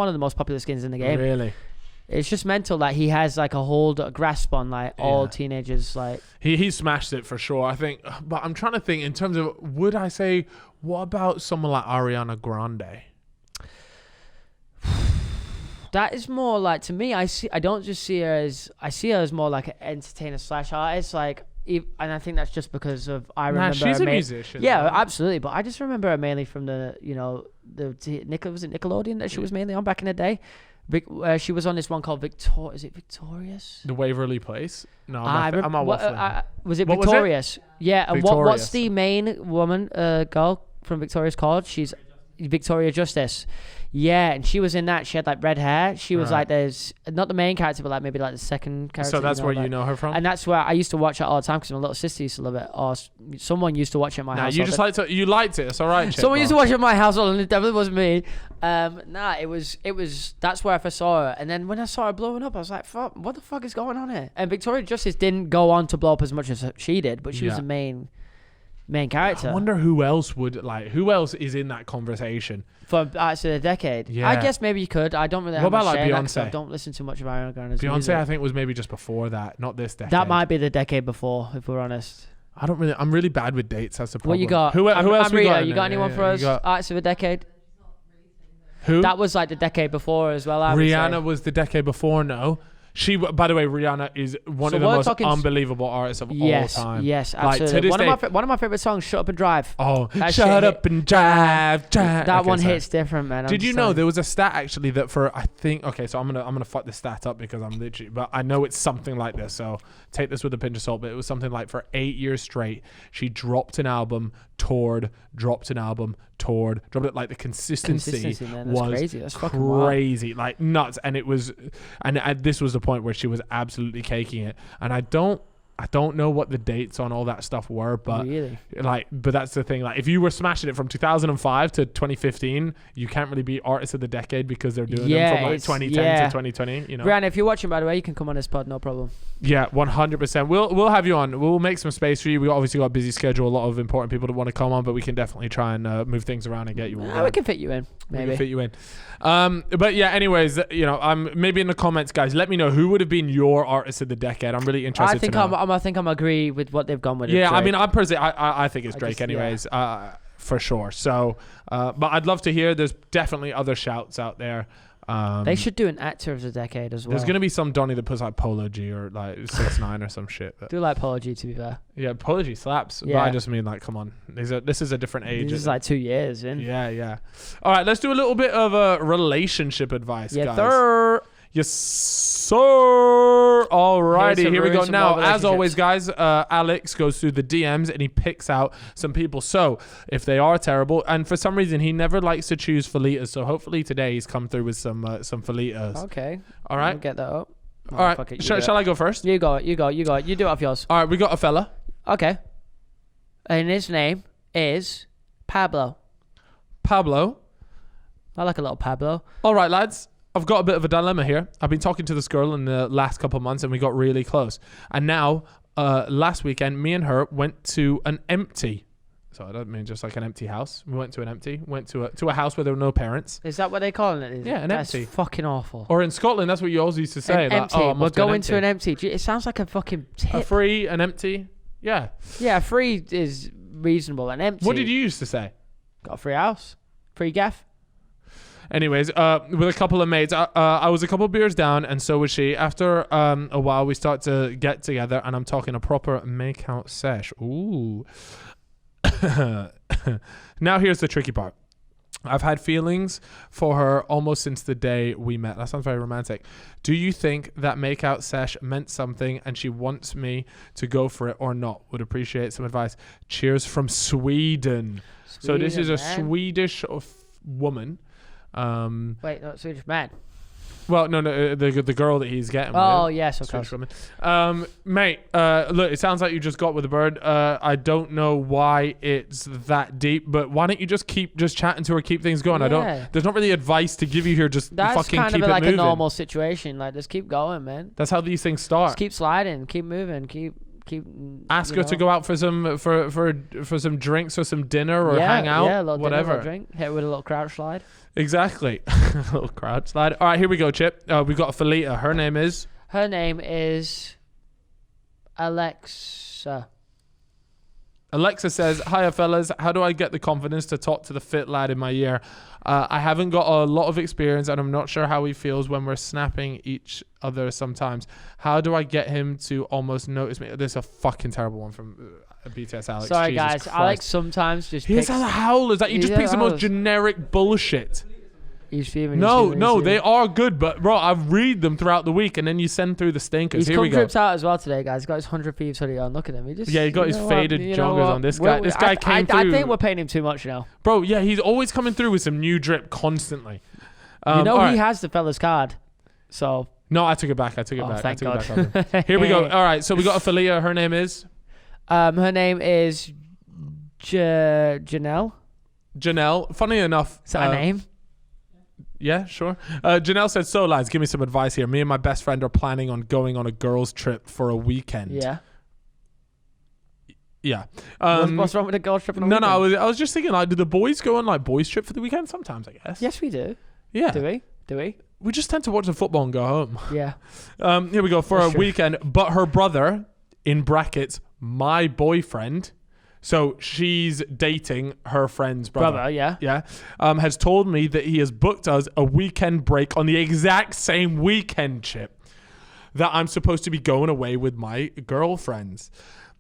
of the most popular skins in the game. Really? It's just mental. Like he has like a grasp on like all Yeah. teenagers. Like He smashed it for sure, I think. But I'm trying to think in terms of, would I say, what about someone like Ariana Grande? that is more like, to me, I don't just see her as, I see her as more like an entertainer / artist. Like, and I think that's just because of remember she's her a musician. Yeah, though. absolutely. But I just remember her mainly from the, you know, was it Nickelodeon that she was mainly on back in the day? She was on this one called Is it Victorious? The Waverly Place? No, I I'm not waffling. was it What was it? Victorious? Yeah, and what's Victorious. the main woman, girl from Victorious called? She's Victoria Justice. Yeah, and she was in that. She had like red hair. She was Right. like, there's not the main character, but like maybe like the second character. So that's where like, you know her from? And that's where I used to watch it all the time because my little sister used to love it, or someone used to watch it in my Nah, house. you just you liked it. It's all right, Someone Chip, used to bro. watch it in my household, and it definitely wasn't me. It was. That's where I first saw her, and then when I saw her blowing up, I was like, "Fuck, what the fuck is going on here?" And Victoria Justice didn't go on to blow up as much as she did, but she was Yeah. the main character. I wonder who else is in that conversation. For artists of the decade. Yeah. I guess maybe you could. I don't really What have about, much like, say in that 'cause I Beyonce? don't listen too much of Ariana Grande's Beyonce, music. I think, was maybe just before that, not this decade. That might be the decade before, if we're honest. I'm really bad with dates. That's the problem. What you got? Who else we Amrita, got? in you there? got anyone Yeah, for us? you got- Artists of the decade? Who? That was like the decade before as well, I would Rihanna say. was the decade before. No, by the way, Rihanna is one So of the we're most talking- unbelievable artists of all time. Yes, Like, to absolutely. this day- One of my favorite songs, "Shut Up and Drive." Oh, That shit shut hit- up and drive. That Okay, one sorry. hits different, man. Did you know there was a stat actually that for, I think, okay, so I'm gonna fuck the stat up because I'm literally, but I know it's something like this, so take this with a pinch of salt. But it was something like for 8 years straight, she dropped an album toured, dropped an album, toured, dropped it. Like the consistency man, that's was crazy. That's fucking wild. crazy, like nuts. And it was, and this was the point where she was absolutely caking it. And I don't know what the dates on all that stuff were, but really? but that's the thing. Like, if you were smashing it from 2005 to 2015, you can't really be artist of the decade because they're doing them from like 2010 to 2020. You know, Brian, if you're watching, by the way, you can come on this pod, no problem. Yeah, 100%. We'll have you on. We'll make some space for you. We obviously got a busy schedule, a lot of important people that want to come on, but we can definitely try and move things around and get you on. We can fit you in. Maybe. We can fit you in. But yeah, anyways, you know, maybe in the comments, guys, let me know who would have been your artist of the decade. I'm really interested. I think I'm agree with what they've gone with. Yeah, I mean, I'm personally, I think it's Drake, anyways, for sure. So, but I'd love to hear. There's definitely other shouts out there. They should do an actor of the decade as well. There's gonna be some Donnie that puts like Polo G or like 6ix9ine or some shit. But do like Polo G, to be fair. Yeah, Polo G slaps. Yeah. But I just mean like, come on, this is a different age. This is like 2 years in. Yeah. All right, let's do a little bit of a relationship advice, guys. Sir. Yes, sir. Alrighty, here we go. Now, as always, guys, Alex goes through the DMs and he picks out some people. So, if they are terrible, and for some reason he never likes to choose Felitas, so hopefully today he's come through with some Felitas. Okay. All right. I'll get that up. All right. Shall I go first? You go. You do it off yours. All right, we got a fella. Okay. And his name is Pablo. Pablo. I like a little Pablo. All right, lads. I've got a bit of a dilemma here. I've been talking to this girl in the last couple of months and we got really close. And now, last weekend, me and her went to an empty. So I don't mean just like an empty house. We went to a house where there were no parents. Is that what they're calling it? Yeah, an empty. That's fucking awful. Or in Scotland, that's what you always used to say. An Like, empty. oh, We're going to an empty. It sounds like a fucking tip. A free, an empty. Yeah. Yeah, free is reasonable. An empty. What did you used to say? Got a free house. Free gaff. Anyways, with a couple of mates, I was a couple of beers down, and so was she. After a while, we start to get together, and I'm talking a proper make-out sesh. Ooh. Now here's the tricky part. I've had feelings for her almost since the day we met. That sounds very romantic. Do you think that make-out sesh meant something, and she wants me to go for it or not? Would appreciate some advice. Cheers from Sweden. So this is a Swedish woman. Wait, not Swedish man. Well, no, the girl that he's getting. Oh, with, yes, of course. Mate, look, it sounds like you just got with a bird. I don't know why it's that deep, but why don't you just keep chatting to her, keep things going? Yeah. There's not really advice to give you here. Just That's fucking kind keep of it like moving. a normal situation. Like, just keep going, man. That's how these things start. Just keep sliding, keep moving, keep. Ask her to go out for some for some drinks or some dinner or hang out. Yeah, a little whatever. Dinner, a little drink. Hit with a little crouch slide. Exactly. A little crouch slide. All right, here we go, Chip. We've got a Felita. Her name is Alexa. Alexa says, "Hiya, fellas. How do I get the confidence to talk to the fit lad in my ear? I haven't got a lot of experience, and I'm not sure how he feels when we're snapping each other sometimes. How do I get him to almost notice me?" This is a fucking terrible one from BTS Alex. Sorry, Jesus guys. Christ. Alex sometimes just He picks... has a howlers. Like, you just pick the most generic bullshit. No, they are good, but bro, I read them throughout the week, and then you send through the stinkers. Here we go. He's come out as well today, guys. He's got his 100 Thieves hoodie on. Look at him. He got his faded joggers on. This guy came through. I think we're paying him too much now. Bro, yeah, he's always coming through with some new drip constantly. He has the fella's card. So no, I took it back. Thank God. Here we go. All right, so we got a Felia. Her name is? Her name is Janelle. Janelle. Funny enough. Is that her name? Yeah, sure. Janelle said, "So lads, give me some advice here. Me and my best friend are planning on going on a girls' trip for a weekend." Yeah. What's wrong with a girls' trip? No, I was just thinking, like, do the boys go on like boys' trip for the weekend? Sometimes, I guess. Yes, we do. Yeah. Do we? We just tend to watch the football and go home. Yeah. Here we go for a weekend. But her brother, in brackets, my boyfriend. So she's dating her friend's brother. Yeah. Has told me that he has booked us a weekend break on the exact same weekend, Chip, that I'm supposed to be going away with my girlfriends.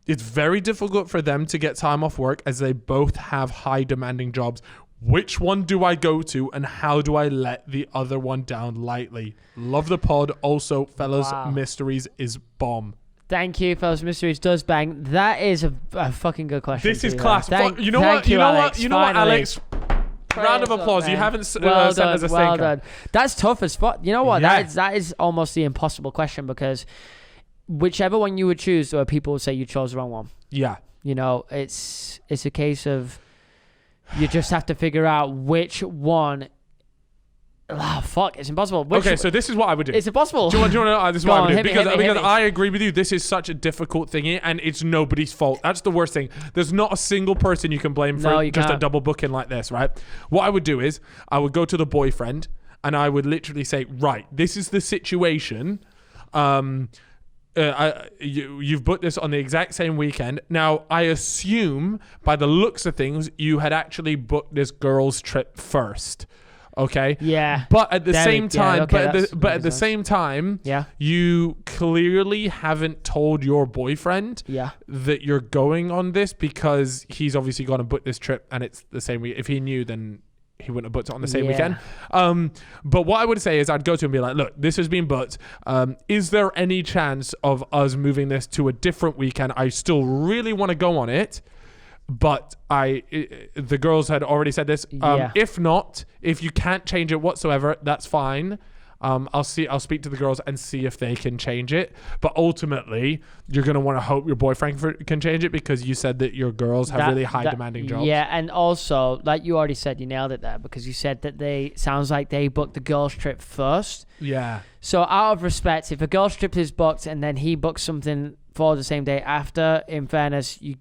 It's very difficult for them to get time off work as they both have high demanding jobs. Which one do I go to, and how do I let the other one down lightly? Love the pod. Also, fellas, mysteries is bomb. Thank you, Fellas Mysteries does bang. That is a fucking good question. This is class. You know what, Alex? Round of applause. You haven't sent us a stinker. Well done. That's tough as fuck. You know what? Yeah. That is almost the impossible question, because whichever one you would choose, there are people who say you chose the wrong one. Yeah. You know, it's a case of you just have to figure out which one. Oh, fuck, it's impossible. So this is what I would do. It's impossible. Do you want to know? This is what I would do. Because hit me. I agree with you. This is such a difficult thingy, and it's nobody's fault. That's the worst thing. There's not a single person you can blame for just a double booking like this, right? What I would do is I would go to the boyfriend, and I would literally say, right, this is the situation. You've booked this on the exact same weekend. Now, I assume by the looks of things, you had actually booked this girl's trip first. Okay. Yeah. But at the same time, at the same time, yeah, you clearly haven't told your boyfriend that you're going on this, because he's obviously going to book this trip, and it's the same week. If he knew, then he wouldn't have booked it on the same weekend. But what I would say is I'd go to him and be like, look, this has been booked. Is there any chance of us moving this to a different weekend? I still really want to go on it. But the girls had already said this. If not, if you can't change it whatsoever, that's fine. I'll speak to the girls and see if they can change it. But ultimately, you're going to want to hope your boyfriend can change it, because you said that your girls have really high demanding jobs. Yeah, and also, like you already said, you nailed it there, because you said that sounds like they booked the girls' trip first. Yeah. So out of respect, if a girls' trip is booked and then he books something for the same day after, in fairness, you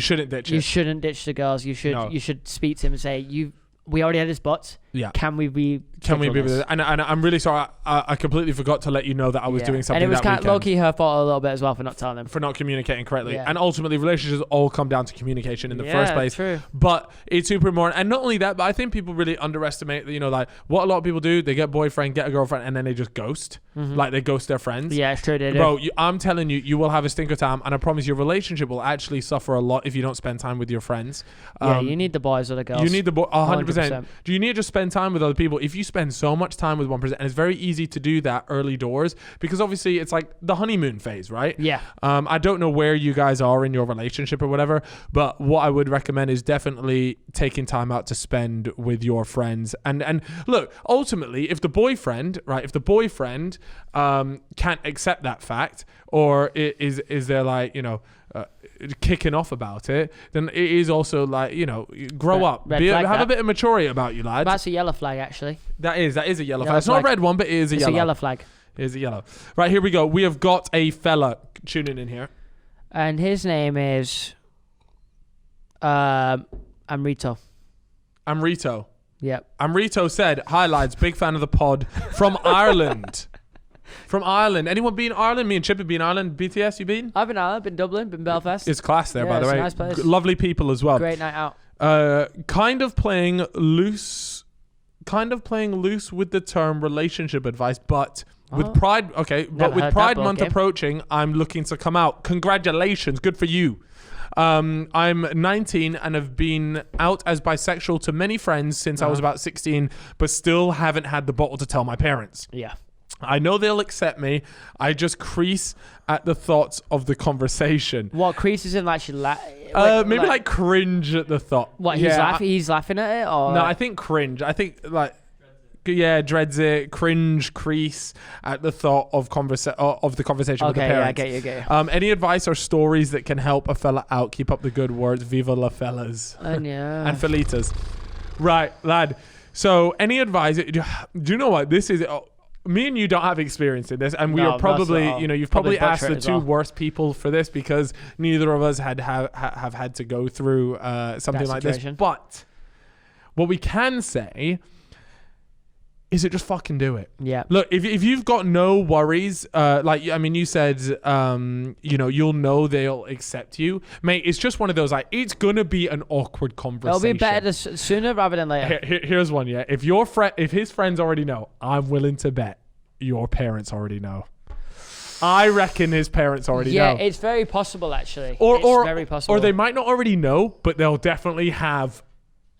shouldn't ditch it. You shouldn't ditch the girls. You should speak to him and say, we already had this booked. Yeah. Can we be with it? And I'm really sorry. I completely forgot to let you know that I was doing something. And it was kind of low-key her fault a little bit as well for not telling them. For not communicating correctly. Yeah. And ultimately, relationships all come down to communication in the first place. True. But it's super important. And not only that, but I think people really underestimate, like what a lot of people do. They get a boyfriend, get a girlfriend, and then they just ghost. Mm-hmm. Like they ghost their friends. Yeah, it's true. Bro, I'm telling you, you will have a stinker time. And I promise your relationship will actually suffer a lot if you don't spend time with your friends. You need the boys or the girls. You need the 100%. Do you need to just spend time with other people? If you spend so much time with one person, and it's very easy to do that early doors, because obviously it's like the honeymoon phase, right? Yeah. I don't know where you guys are in your relationship or whatever, but what I would recommend is definitely taking time out to spend with your friends. And look, ultimately, if the boyfriend can't accept that fact, or is there like, kicking off about it, then it is also like, grow up. Have a bit of maturity about you, lads. That's a yellow flag, actually. That is a yellow flag. It's not a red one, but it is a yellow. It's a yellow flag. It is a yellow. Right, here we go. We have got a fella tuning in here. And his name is Amrito. Amrito. Yep. Amrito said, hi lads, big fan of the pod from Ireland. From Ireland. Anyone been Ireland? Me and Chip have been Ireland. BTS, you been? I've been Ireland, been Dublin, been Belfast. It's class there, by the way. It's a nice place. Lovely people as well. Great night out. Kind of playing loose with the term relationship advice, but with Pride Pride Month approaching, I'm looking to come out. Congratulations. Good for you. I'm 19 and have been out as bisexual to many friends since I was about 16, but still haven't had the bottle to tell my parents. Yeah. I know they'll accept me. I just crease at the thoughts of the conversation. What creases in actually? Maybe like cringe at the thought. What he's laughing at it, or no? I think cringe. I think like dreads it, cringe, crease at the thought of the conversation with the parents. Okay, I get you. Any advice or stories that can help a fella out? Keep up the good words. Viva la fellas. And felitas. Right, lad. So any advice? Do you know what this is? Me and you don't have experience in this, and we are probably, you've probably asked the two worst people for this, because neither of us have had to go through something like this. But what we can say is, it just fucking do it. Yeah. Look, if you've got no worries, you said, you'll know they'll accept you, mate. It's just one of those, like, it's gonna be an awkward conversation. It'll be better sooner rather than later. Here's one. Yeah. If his friends already know, I'm willing to bet your parents already know. I reckon his parents already know. Yeah, it's very possible, actually. It's very possible. Or they might not already know, but they'll definitely have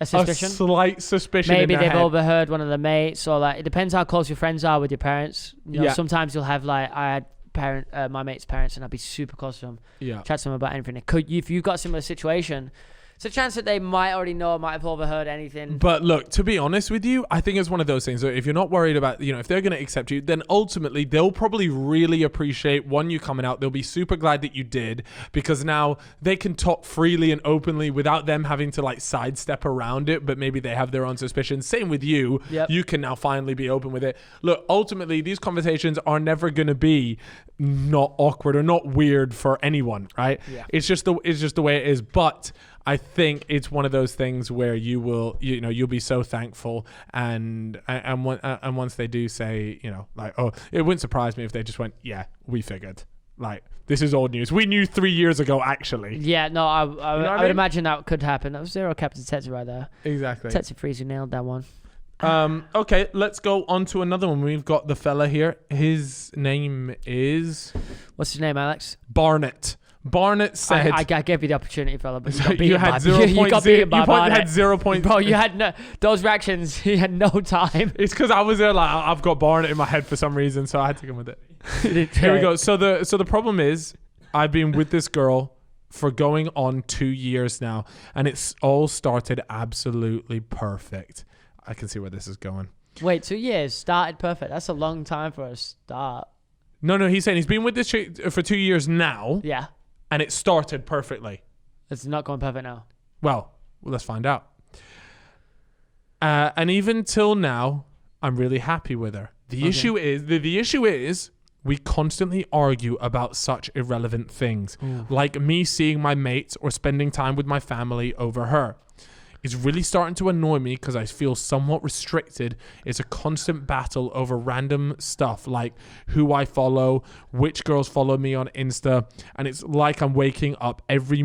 a suspicion. A slight suspicion. Maybe they've head. Overheard one of the mates, or like, it depends how close your friends are with your parents. Sometimes you'll have like, I had my mate's parents, and I'd be super close to them. Yeah. Chat to them about anything. If you've got a similar situation, it's a chance that they might already know, might have overheard anything. But look, to be honest with you, I think it's one of those things. If you're not worried about, if they're going to accept you, then ultimately they'll probably really appreciate you coming out. They'll be super glad that you did, because now they can talk freely and openly without them having to like sidestep around it. But maybe they have their own suspicions. Same with you. Yep. You can now finally be open with it. Look, ultimately these conversations are never going to be not awkward or not weird for anyone, right? Yeah. It's just the way it is. But I think it's one of those things where you'll be so thankful, and once they do say, like, oh, it wouldn't surprise me if they just went, yeah, we figured, like, this is old news. We knew 3 years ago, actually. Yeah, no, I would imagine that could happen. That was Zero Captain Tetsu right there. Exactly. Tetsu Freezy nailed that one. Okay, let's go on to another one. We've got the fella here. His name is... What's his name, Alex? Barnett. Barnett said... I gave you the opportunity, fella, but you had 0 points. Bro, you had those reactions. You had no time. It's because I was there like, I've got Barnett in my head for some reason, so I had to come with it. Here we go. So the problem is, I've been with this girl for going on 2 years now, and it's all started absolutely perfect. I can see where this is going. Wait, 2 years started perfect. That's a long time for a start. No, he's saying he's been with this chick for 2 years now. Yeah. And it started perfectly. It's not going perfect now. Well, let's find out. And even till now, I'm really happy with her. The issue is we constantly argue about such irrelevant things, like me seeing my mates or spending time with my family over her. It's really starting to annoy me because I feel somewhat restricted. It's a constant battle over random stuff like who I follow, which girls follow me on Insta, and it's like I'm waking up every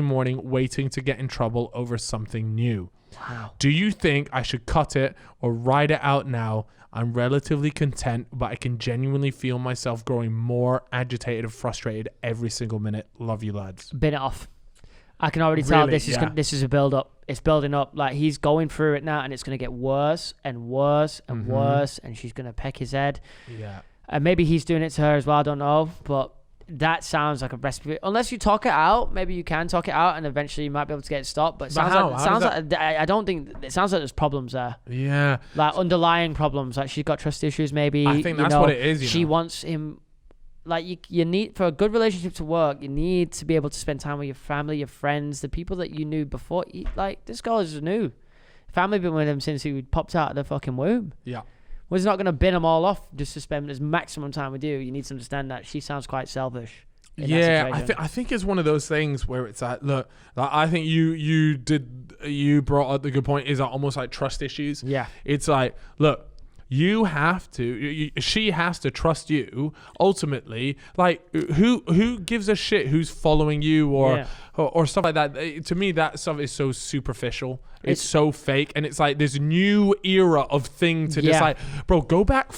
morning waiting to get in trouble over something new. Wow. Do you think I should cut it or ride it out now? I'm relatively content, but I can genuinely feel myself growing more agitated and frustrated every single minute. Love you, lads. Bin it off. I can already tell Really? this is a build up. It's building up. Like, he's going through it now, and it's going to get worse and worse and worse, and she's going to peck his head. Yeah. And maybe he's doing it to her as well. I don't know, but that sounds like a recipe. Unless you talk it out, maybe you can talk it out, and eventually you might be able to get it stopped. But it sounds I don't think it sounds like there's problems there. Yeah. Like underlying problems. Like, she's got trust issues. Maybe I think that's what it is. She wants him. Like, you need, for a good relationship to work, you need to be able to spend time with your family, your friends, the people that you knew before. Like, this girl is new. Family been with him since he popped out of the fucking womb. Yeah. Well, he's not going to bin them all off just to spend his maximum time with you. You need to understand that she sounds quite selfish. Yeah, I think it's one of those things where it's like, look, like, I think you brought up the good point, is almost like trust issues. Yeah. It's like, look, she has to trust you ultimately. Like, who gives a shit who's following you or stuff like that? To me, that stuff is so superficial. It's so fake, and it's like this new era of thing to decide. Bro, go back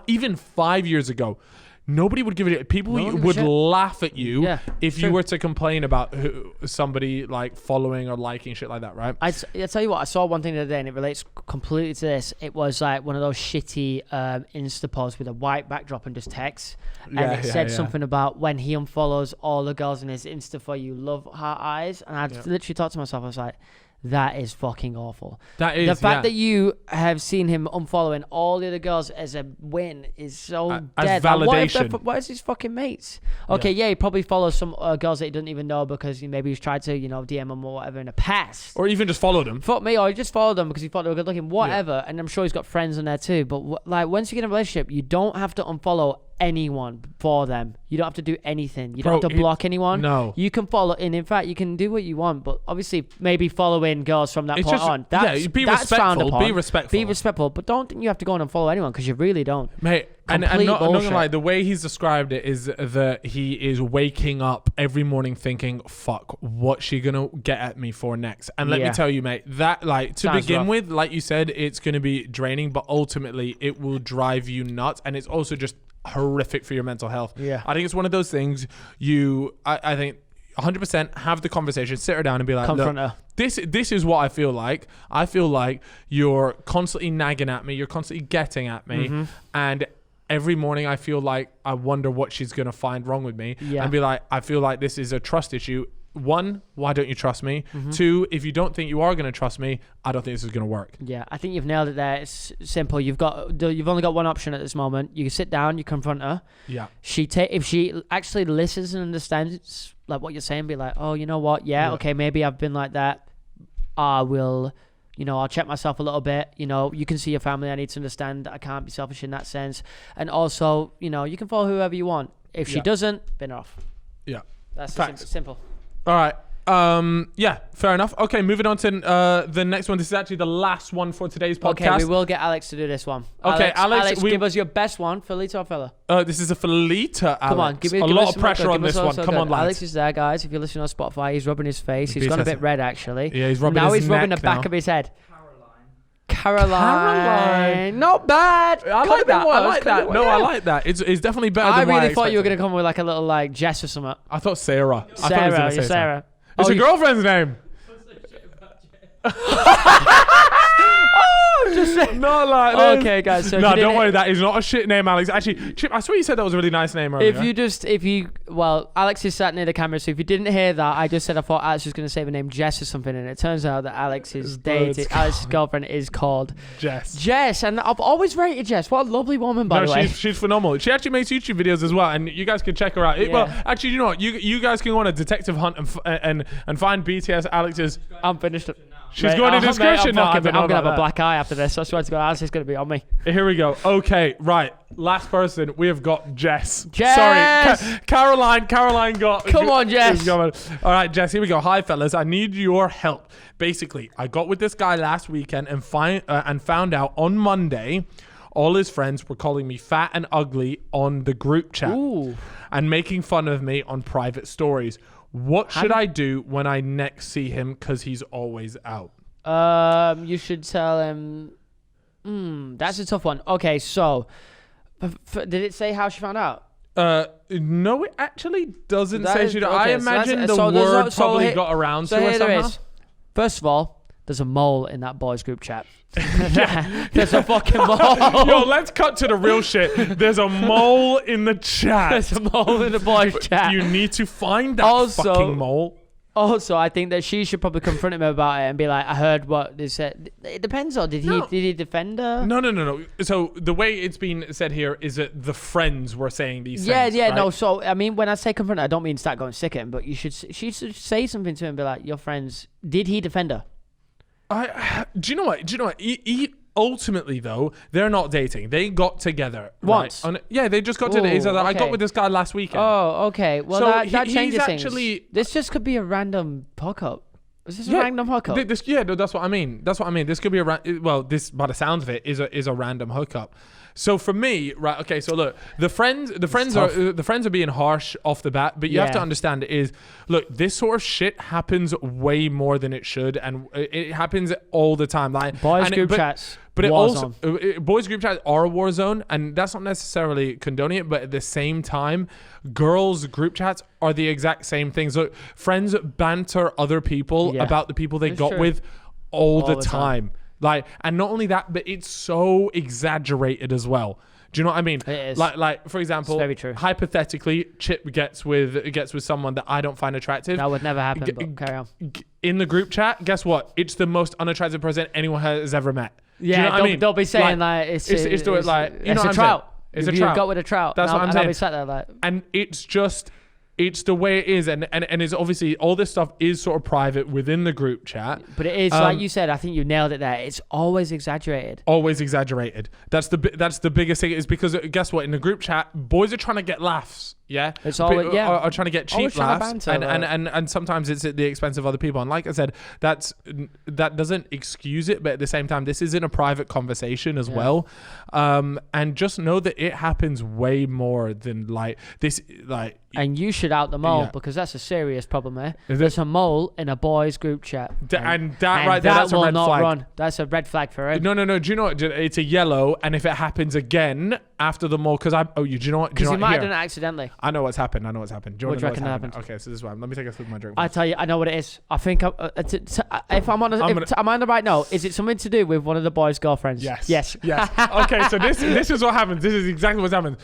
even 5 years ago. Nobody would give it. People would laugh at you if you were to complain about somebody like following or liking shit like that, right? I tell you what, I saw one thing the other day, and it relates completely to this. It was like one of those shitty Insta posts with a white backdrop and just text, and it said something about when he unfollows all the girls in his Insta for you, love heart eyes, and I literally thought to myself, I was like, that is fucking awful. That is the fact that you have seen him unfollowing all the other girls as a win is so dead. As validation. Like, what is his fucking mates? Okay, he probably follows some girls that he doesn't even know because maybe he's tried to DM them or whatever in the past, or even just followed them. Fuck me, or he just followed them because he thought they were good looking, whatever. And I'm sure he's got friends in there too. But like, once you get in a relationship, you don't have to unfollow anyone for them. You don't have to do anything. You don't have to block anyone. No. You can follow, and in fact, you can do what you want, but obviously maybe following girls from that point on. Be respectful. Be respectful. Be respectful, but don't think you have to go on and follow anyone, because you really don't. Mate, and not gonna lie, the way he's described it is that he is waking up every morning thinking, fuck, what's she gonna get at me for next? And let me tell you, mate, that, like, to begin with, like you said, it's gonna be draining, but ultimately it will drive you nuts, and it's also just horrific for your mental health. I think it's one of those things I think 100% have the conversation, sit her down and be like, confront her. This is what I feel like. I feel like you're constantly nagging at me, you're constantly getting at me, and every morning I feel like I wonder what she's going to find wrong with me Yeah. and be like, I feel like this is a trust issue. 1, why don't you trust me? 2, if you don't think you are going to trust me, I don't think this is going to work. Yeah, I think you've nailed it there. It's simple. You've only got one option at this moment. You can sit down, you confront her. Yeah. If she actually listens and understands like what you're saying, be like, oh, you know what? Yeah, okay, maybe I've been like that. I will, I'll check myself a little bit. You can see your family. I need to understand that I can't be selfish in that sense. And also, you can follow whoever you want. If she doesn't, bin her off. Yeah. That's simple. All right. Yeah, fair enough. Okay, moving on to the next one. This is actually the last one for today's podcast. Okay, we will get Alex to do this one. Okay, Alex, give us your best one, Felita or fella? This is a Felita, Alex. Come on, give a lot of pressure on this one. Come on, lads. Alex is there, guys. If you're listening on Spotify, he's rubbing his face. He's gone a bit red, actually. Yeah, he's rubbing now his he's rubbing neck the back now. of his head. Caroline. Caroline. Not bad. I like that. I like that. No, I like that. It's definitely better I than what really thought you were expected. going to come with like a little like Jess or something. I thought Sarah. I thought he was Sarah, gonna say you're Sarah. It's a girlfriend's name. Not like this. Okay, guys. So No, don't worry. That is not a shit name, Alex. Actually, Chip, I swear you said that was a really nice name earlier. Well, Alex is sat near the camera, so if you didn't hear that, I just said I thought Alex was going to say the name Jess or something, and it turns out that Alex's girlfriend is called Jess. Jess, and I've always rated Jess. What a lovely woman, by the way. She's phenomenal. She actually makes YouTube videos as well, and you guys can check her out. Well, actually, you know what? You guys can go on a detective hunt and find BTS Alex's. I'm finished. She's going in the description now. I'm going to have a black eye after this. I swear to God, Alex is going to be on me. Here we go. Okay, right. Last person. We have got Jess. Jess! Sorry. Caroline got... Come on, Jess. All right, Jess, here we go. Hi, fellas. I need your help. Basically, I got with this guy last weekend and found out on Monday all his friends were calling me fat and ugly on the group chat. Ooh. And making fun of me on private stories. What should I do when I next see him because he's always out? You should tell him... that's a tough one. Okay, so... did it say how she found out? No, it actually doesn't That say is- she. okay, I so imagine that's- the so there's word no- so probably here- got around So to her here there somehow. is. First of all, there's a mole in that boys' group chat. There's a fucking mole. Yo, let's cut to the real shit. There's a mole in the chat. There's a mole in the boys' chat. You need to find that fucking mole. Also, I think that she should probably confront him about it and be like, I heard what they said. It depends on, did he defend her? No. So the way it's been said here is that the friends were saying these things. Yeah, right? no. So, I mean, when I say confront her, I don't mean start going sick at him, but she should say something to him and be like, your friends, did he defend her? Do you know what? Ultimately, though, they're not dating. They got together. Once? Right? They just got together. Ooh, I got okay. with this guy last weekend. Oh, okay. Well, So that he's changes actually- things. This just could be a random hookup. Is this a random hookup? That's what I mean. This could be this, by the sounds of it, is a random hookup. So for me, right? Okay. So look, the friends are being harsh off the bat, but you have to understand look, this sort of shit happens way more than it should, and it happens all the time. Like Boys group chats. But it war also zone. Boys group chats are a war zone, and that's not necessarily condoning it, but at the same time, girls group chats are the exact same things. Look, friends banter other people about the people they got with all the time. Like, and not only that, but it's so exaggerated as well. Do you know what I mean? It is. Like for example, It's very true. Hypothetically, Chip gets with someone that I don't find attractive. That would never happen, but carry on. In the group chat, guess what? It's the most unattractive person anyone has ever met. Do you know what I mean? Don't be saying it's a trout. It's a You trout. got with a trout. That's what I'm saying. I'll be sat there like, And it's the way it is, and it's obviously all this stuff is sort of private within the group chat. but it is like you said. I think you nailed it there. It's always exaggerated. Always exaggerated. That's the biggest thing. Is because guess what? In the group chat, boys are trying to get laughs. Yeah, It's always are trying to get cheap Always trying to laughs, banter, and sometimes it's at the expense of other people. And like I said, that doesn't excuse it, but at the same time, this is in a private conversation as well. And just know that it happens way more than like this. Like, and you should out the mole because that's a serious problem. There's a mole in a boys group chat, and that right there, that's a red flag. That's a red flag for him. No. Do you know what? It's a yellow, and if it happens again after the mall because do you know what? Because you might have done it accidentally. I know what's happened. Do you What do you want to know what's reckon happened? happened? Okay, so this is why. Let me take a sip of my drink. I tell you, I know what it is. I think if I'm on, am I on the right note? Is it something to do with one of the boys' girlfriends? Yes. Okay, so this is what happens. This is exactly what's happened.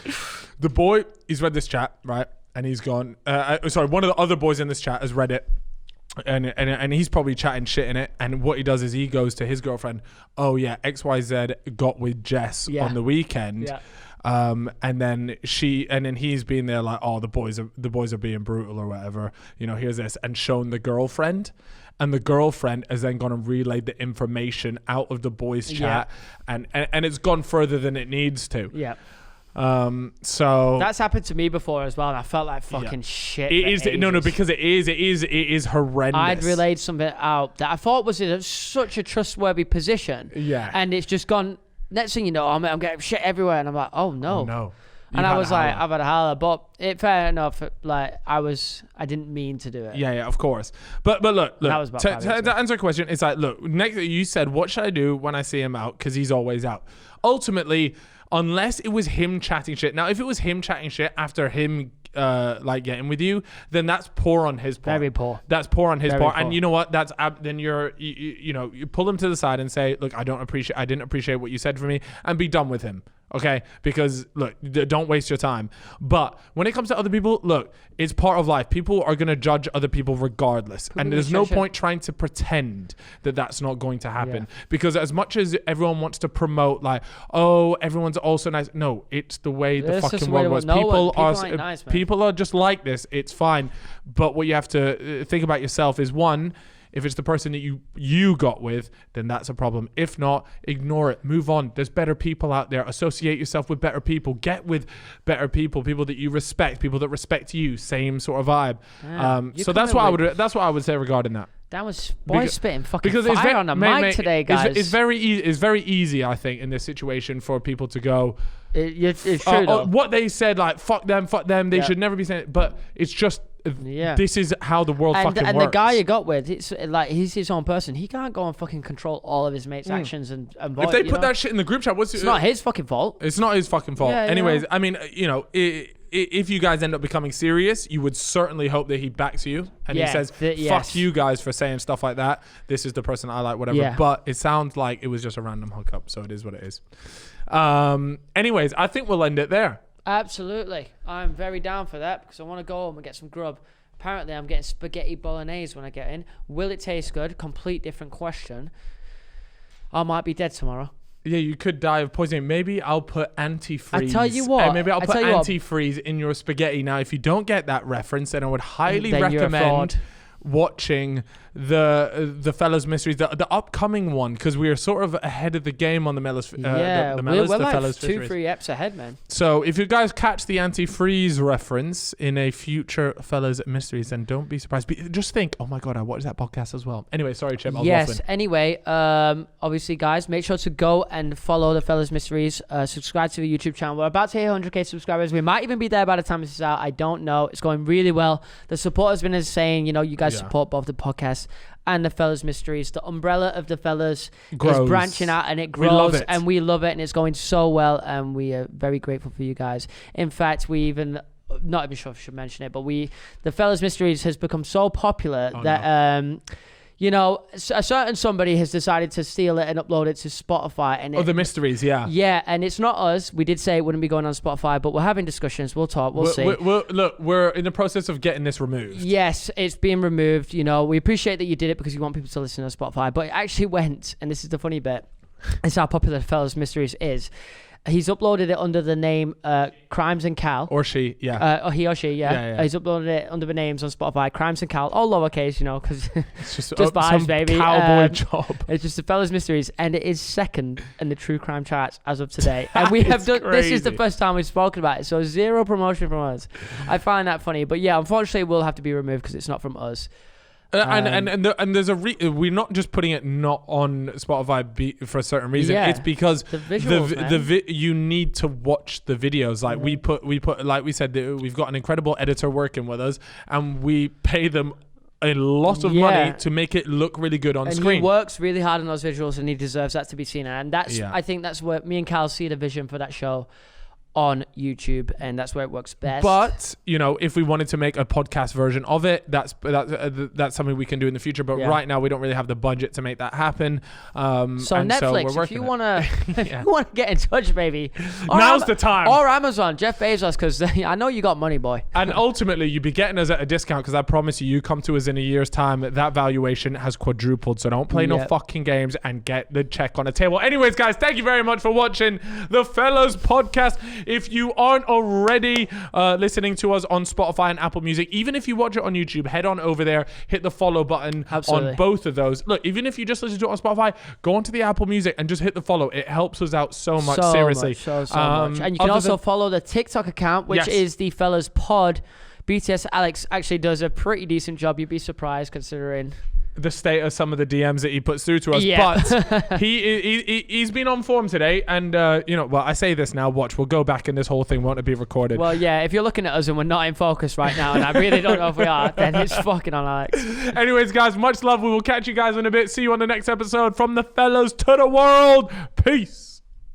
The boy, he's read this chat, right? And he's gone. One of the other boys in this chat has read it. And he's probably chatting shit in it. And what he does is he goes to his girlfriend. Oh yeah, XYZ got with Jess on the weekend. Yeah. And then he's been there like, oh, the boys are being brutal or whatever. You know, here's this, and shown the girlfriend. And the girlfriend has then gone and relayed the information out of the boys' chat, and it's gone further than it needs to. Yeah. So that's happened to me before as well, and I felt like fucking shit. It is because it is horrendous. I'd relayed something out that I thought was in such a trustworthy position. Yeah. And it's just gone. Next thing you know, I'm getting shit everywhere, and I'm like, oh no. Oh, no. And I was like, I've had a holler, but fair enough. Like I didn't mean to do it. Yeah, of course. But look. That was about to answer a question, it's like, look, next you said, what should I do when I see him out? Because he's always out. Ultimately, unless it was him chatting shit. Now, if it was him chatting shit after him like getting with you, then that's poor on his part. Very poor. That's poor on his part. Poor. And you know what? Then you pull him to the side and say, look, I didn't appreciate what you said for me, and be done with him. Okay, because look, don't waste your time. But when it comes to other people, look, it's part of life. People are going to judge other people regardless, and there's no point trying to pretend that that's not going to happen. Yeah. Because as much as everyone wants to promote, like, oh, everyone's also nice. No, it's the way the fucking world works. People are just like this. It's fine. But what you have to think about yourself is, one, if it's the person that you got with, then that's a problem. If not, ignore it. Move on. There's better people out there. Associate yourself with better people. Get with better people that you respect, people that respect you. Same sort of vibe. So that's what I would say regarding that. That was spitting fucking fire on the mic today, guys. It's very easy, I think, in this situation for people to go. It's true. What they said, like, fuck them. They should never be saying it. But it's just. Yeah. This is how the world fucking works. And the guy you got with, it's like he's his own person. He can't go and fucking control all of his mates' actions and if they put that shit in the group chat, it's not his fucking fault. It's not his fucking fault. Yeah, anyways, I mean, if you guys end up becoming serious, you would certainly hope that he backs you and he says, fuck you guys for saying stuff like that. This is the person I like, whatever. Yeah. But it sounds like it was just a random hookup, so it is what it is. Anyways, I think we'll end it there. Absolutely. I'm very down for that because I want to go home and get some grub. Apparently, I'm getting spaghetti bolognese when I get in. Will it taste good? Complete different question. I might be dead tomorrow. Yeah, you could die of poisoning. Maybe I'll put antifreeze. I tell you what. Maybe I'll put antifreeze in your spaghetti. Now, if you don't get that reference, then I would highly recommend watching the Fellas Mysteries, the upcoming one, because we are sort of ahead of the game on the Fellas we're like Fellas 2-3 eps ahead, man. So if you guys catch the antifreeze reference in a future Fellas Mysteries, then don't be surprised. Just think, oh my god, I watched that podcast as well. Anyway, sorry, Chip. Anyway, obviously, guys, make sure to go and follow the Fellas Mysteries. Subscribe to the YouTube channel. We're about to hit 100k subscribers. We might even be there by the time this is out. I don't know. It's going really well. The support has been insane. You know, you guys support both the podcast and the Fellas Mysteries. The umbrella of the Fellas is branching out and it grows, and we love it, and it's going so well, and we are very grateful for you guys. In fact, we even, not even sure if I should mention it, but the Fellas Mysteries has become so popular that you know, a certain somebody has decided to steal it and upload it to Spotify. And the Mysteries, yeah. Yeah, and it's not us. We did say it wouldn't be going on Spotify, but we're having discussions. We'll talk. We'll see. We're in the process of getting this removed. Yes, it's being removed. You know, we appreciate that you did it because you want people to listen on Spotify, but it actually went, and this is the funny bit, it's how popular Fellas Mysteries is. He's uploaded it under the name Crimes and Cal. Or she, yeah. Or he or she, yeah. He's uploaded it under the names on Spotify, Crimes and Cal, all lowercase, you know, because it's just vibes, baby. Cowboy job. It's just the Fellas Mysteries, and it is second in the true crime charts as of today. And we have done, this is the first time we've spoken about it, so zero promotion from us. I find that funny, but yeah, unfortunately, it will have to be removed because it's not from us. And there's we're not just putting it not on Spotify for a certain reason. Yeah, it's because the visuals, you need to watch the videos. Like we put like we said, we've got an incredible editor working with us, and we pay them a lot of money to make it look really good on screen. He works really hard on those visuals, and he deserves that to be seen. And that's I think that's where me and Cal see the vision for that show on YouTube, and that's where it works best. But if we wanted to make a podcast version of it, that's something we can do in the future. But right now, we don't really have the budget to make that happen. So Netflix, if you wanna get in touch, baby, now's the time. Or Amazon, Jeff Bezos, because I know you got money, boy. And ultimately, you'd be getting us at a discount, because I promise you come to us in a year's time, that valuation has quadrupled. So don't play no fucking games and get the check on the table. Anyways, guys, thank you very much for watching the Fellas Podcast. If you aren't already listening to us on Spotify and Apple Music, even if you watch it on YouTube, head on over there, hit the follow button on both of those. Look, even if you just listen to it on Spotify, go onto the Apple Music and just hit the follow. It helps us out so much, seriously. So much. And you can also follow the TikTok account, which is the Fellas Pod. BTS Alex actually does a pretty decent job. You'd be surprised considering the state of some of the DMs that he puts through to us. But he's been on form today, and well, I say this now, watch, we'll go back and this whole thing won't be recorded. Well, yeah, if you're looking at us and we're not in focus right now, and I really don't know if we are, then it's fucking on Alex. Anyways, guys, much love. We will catch you guys in a bit. See you on the next episode. From the Fellas to the world. Peace.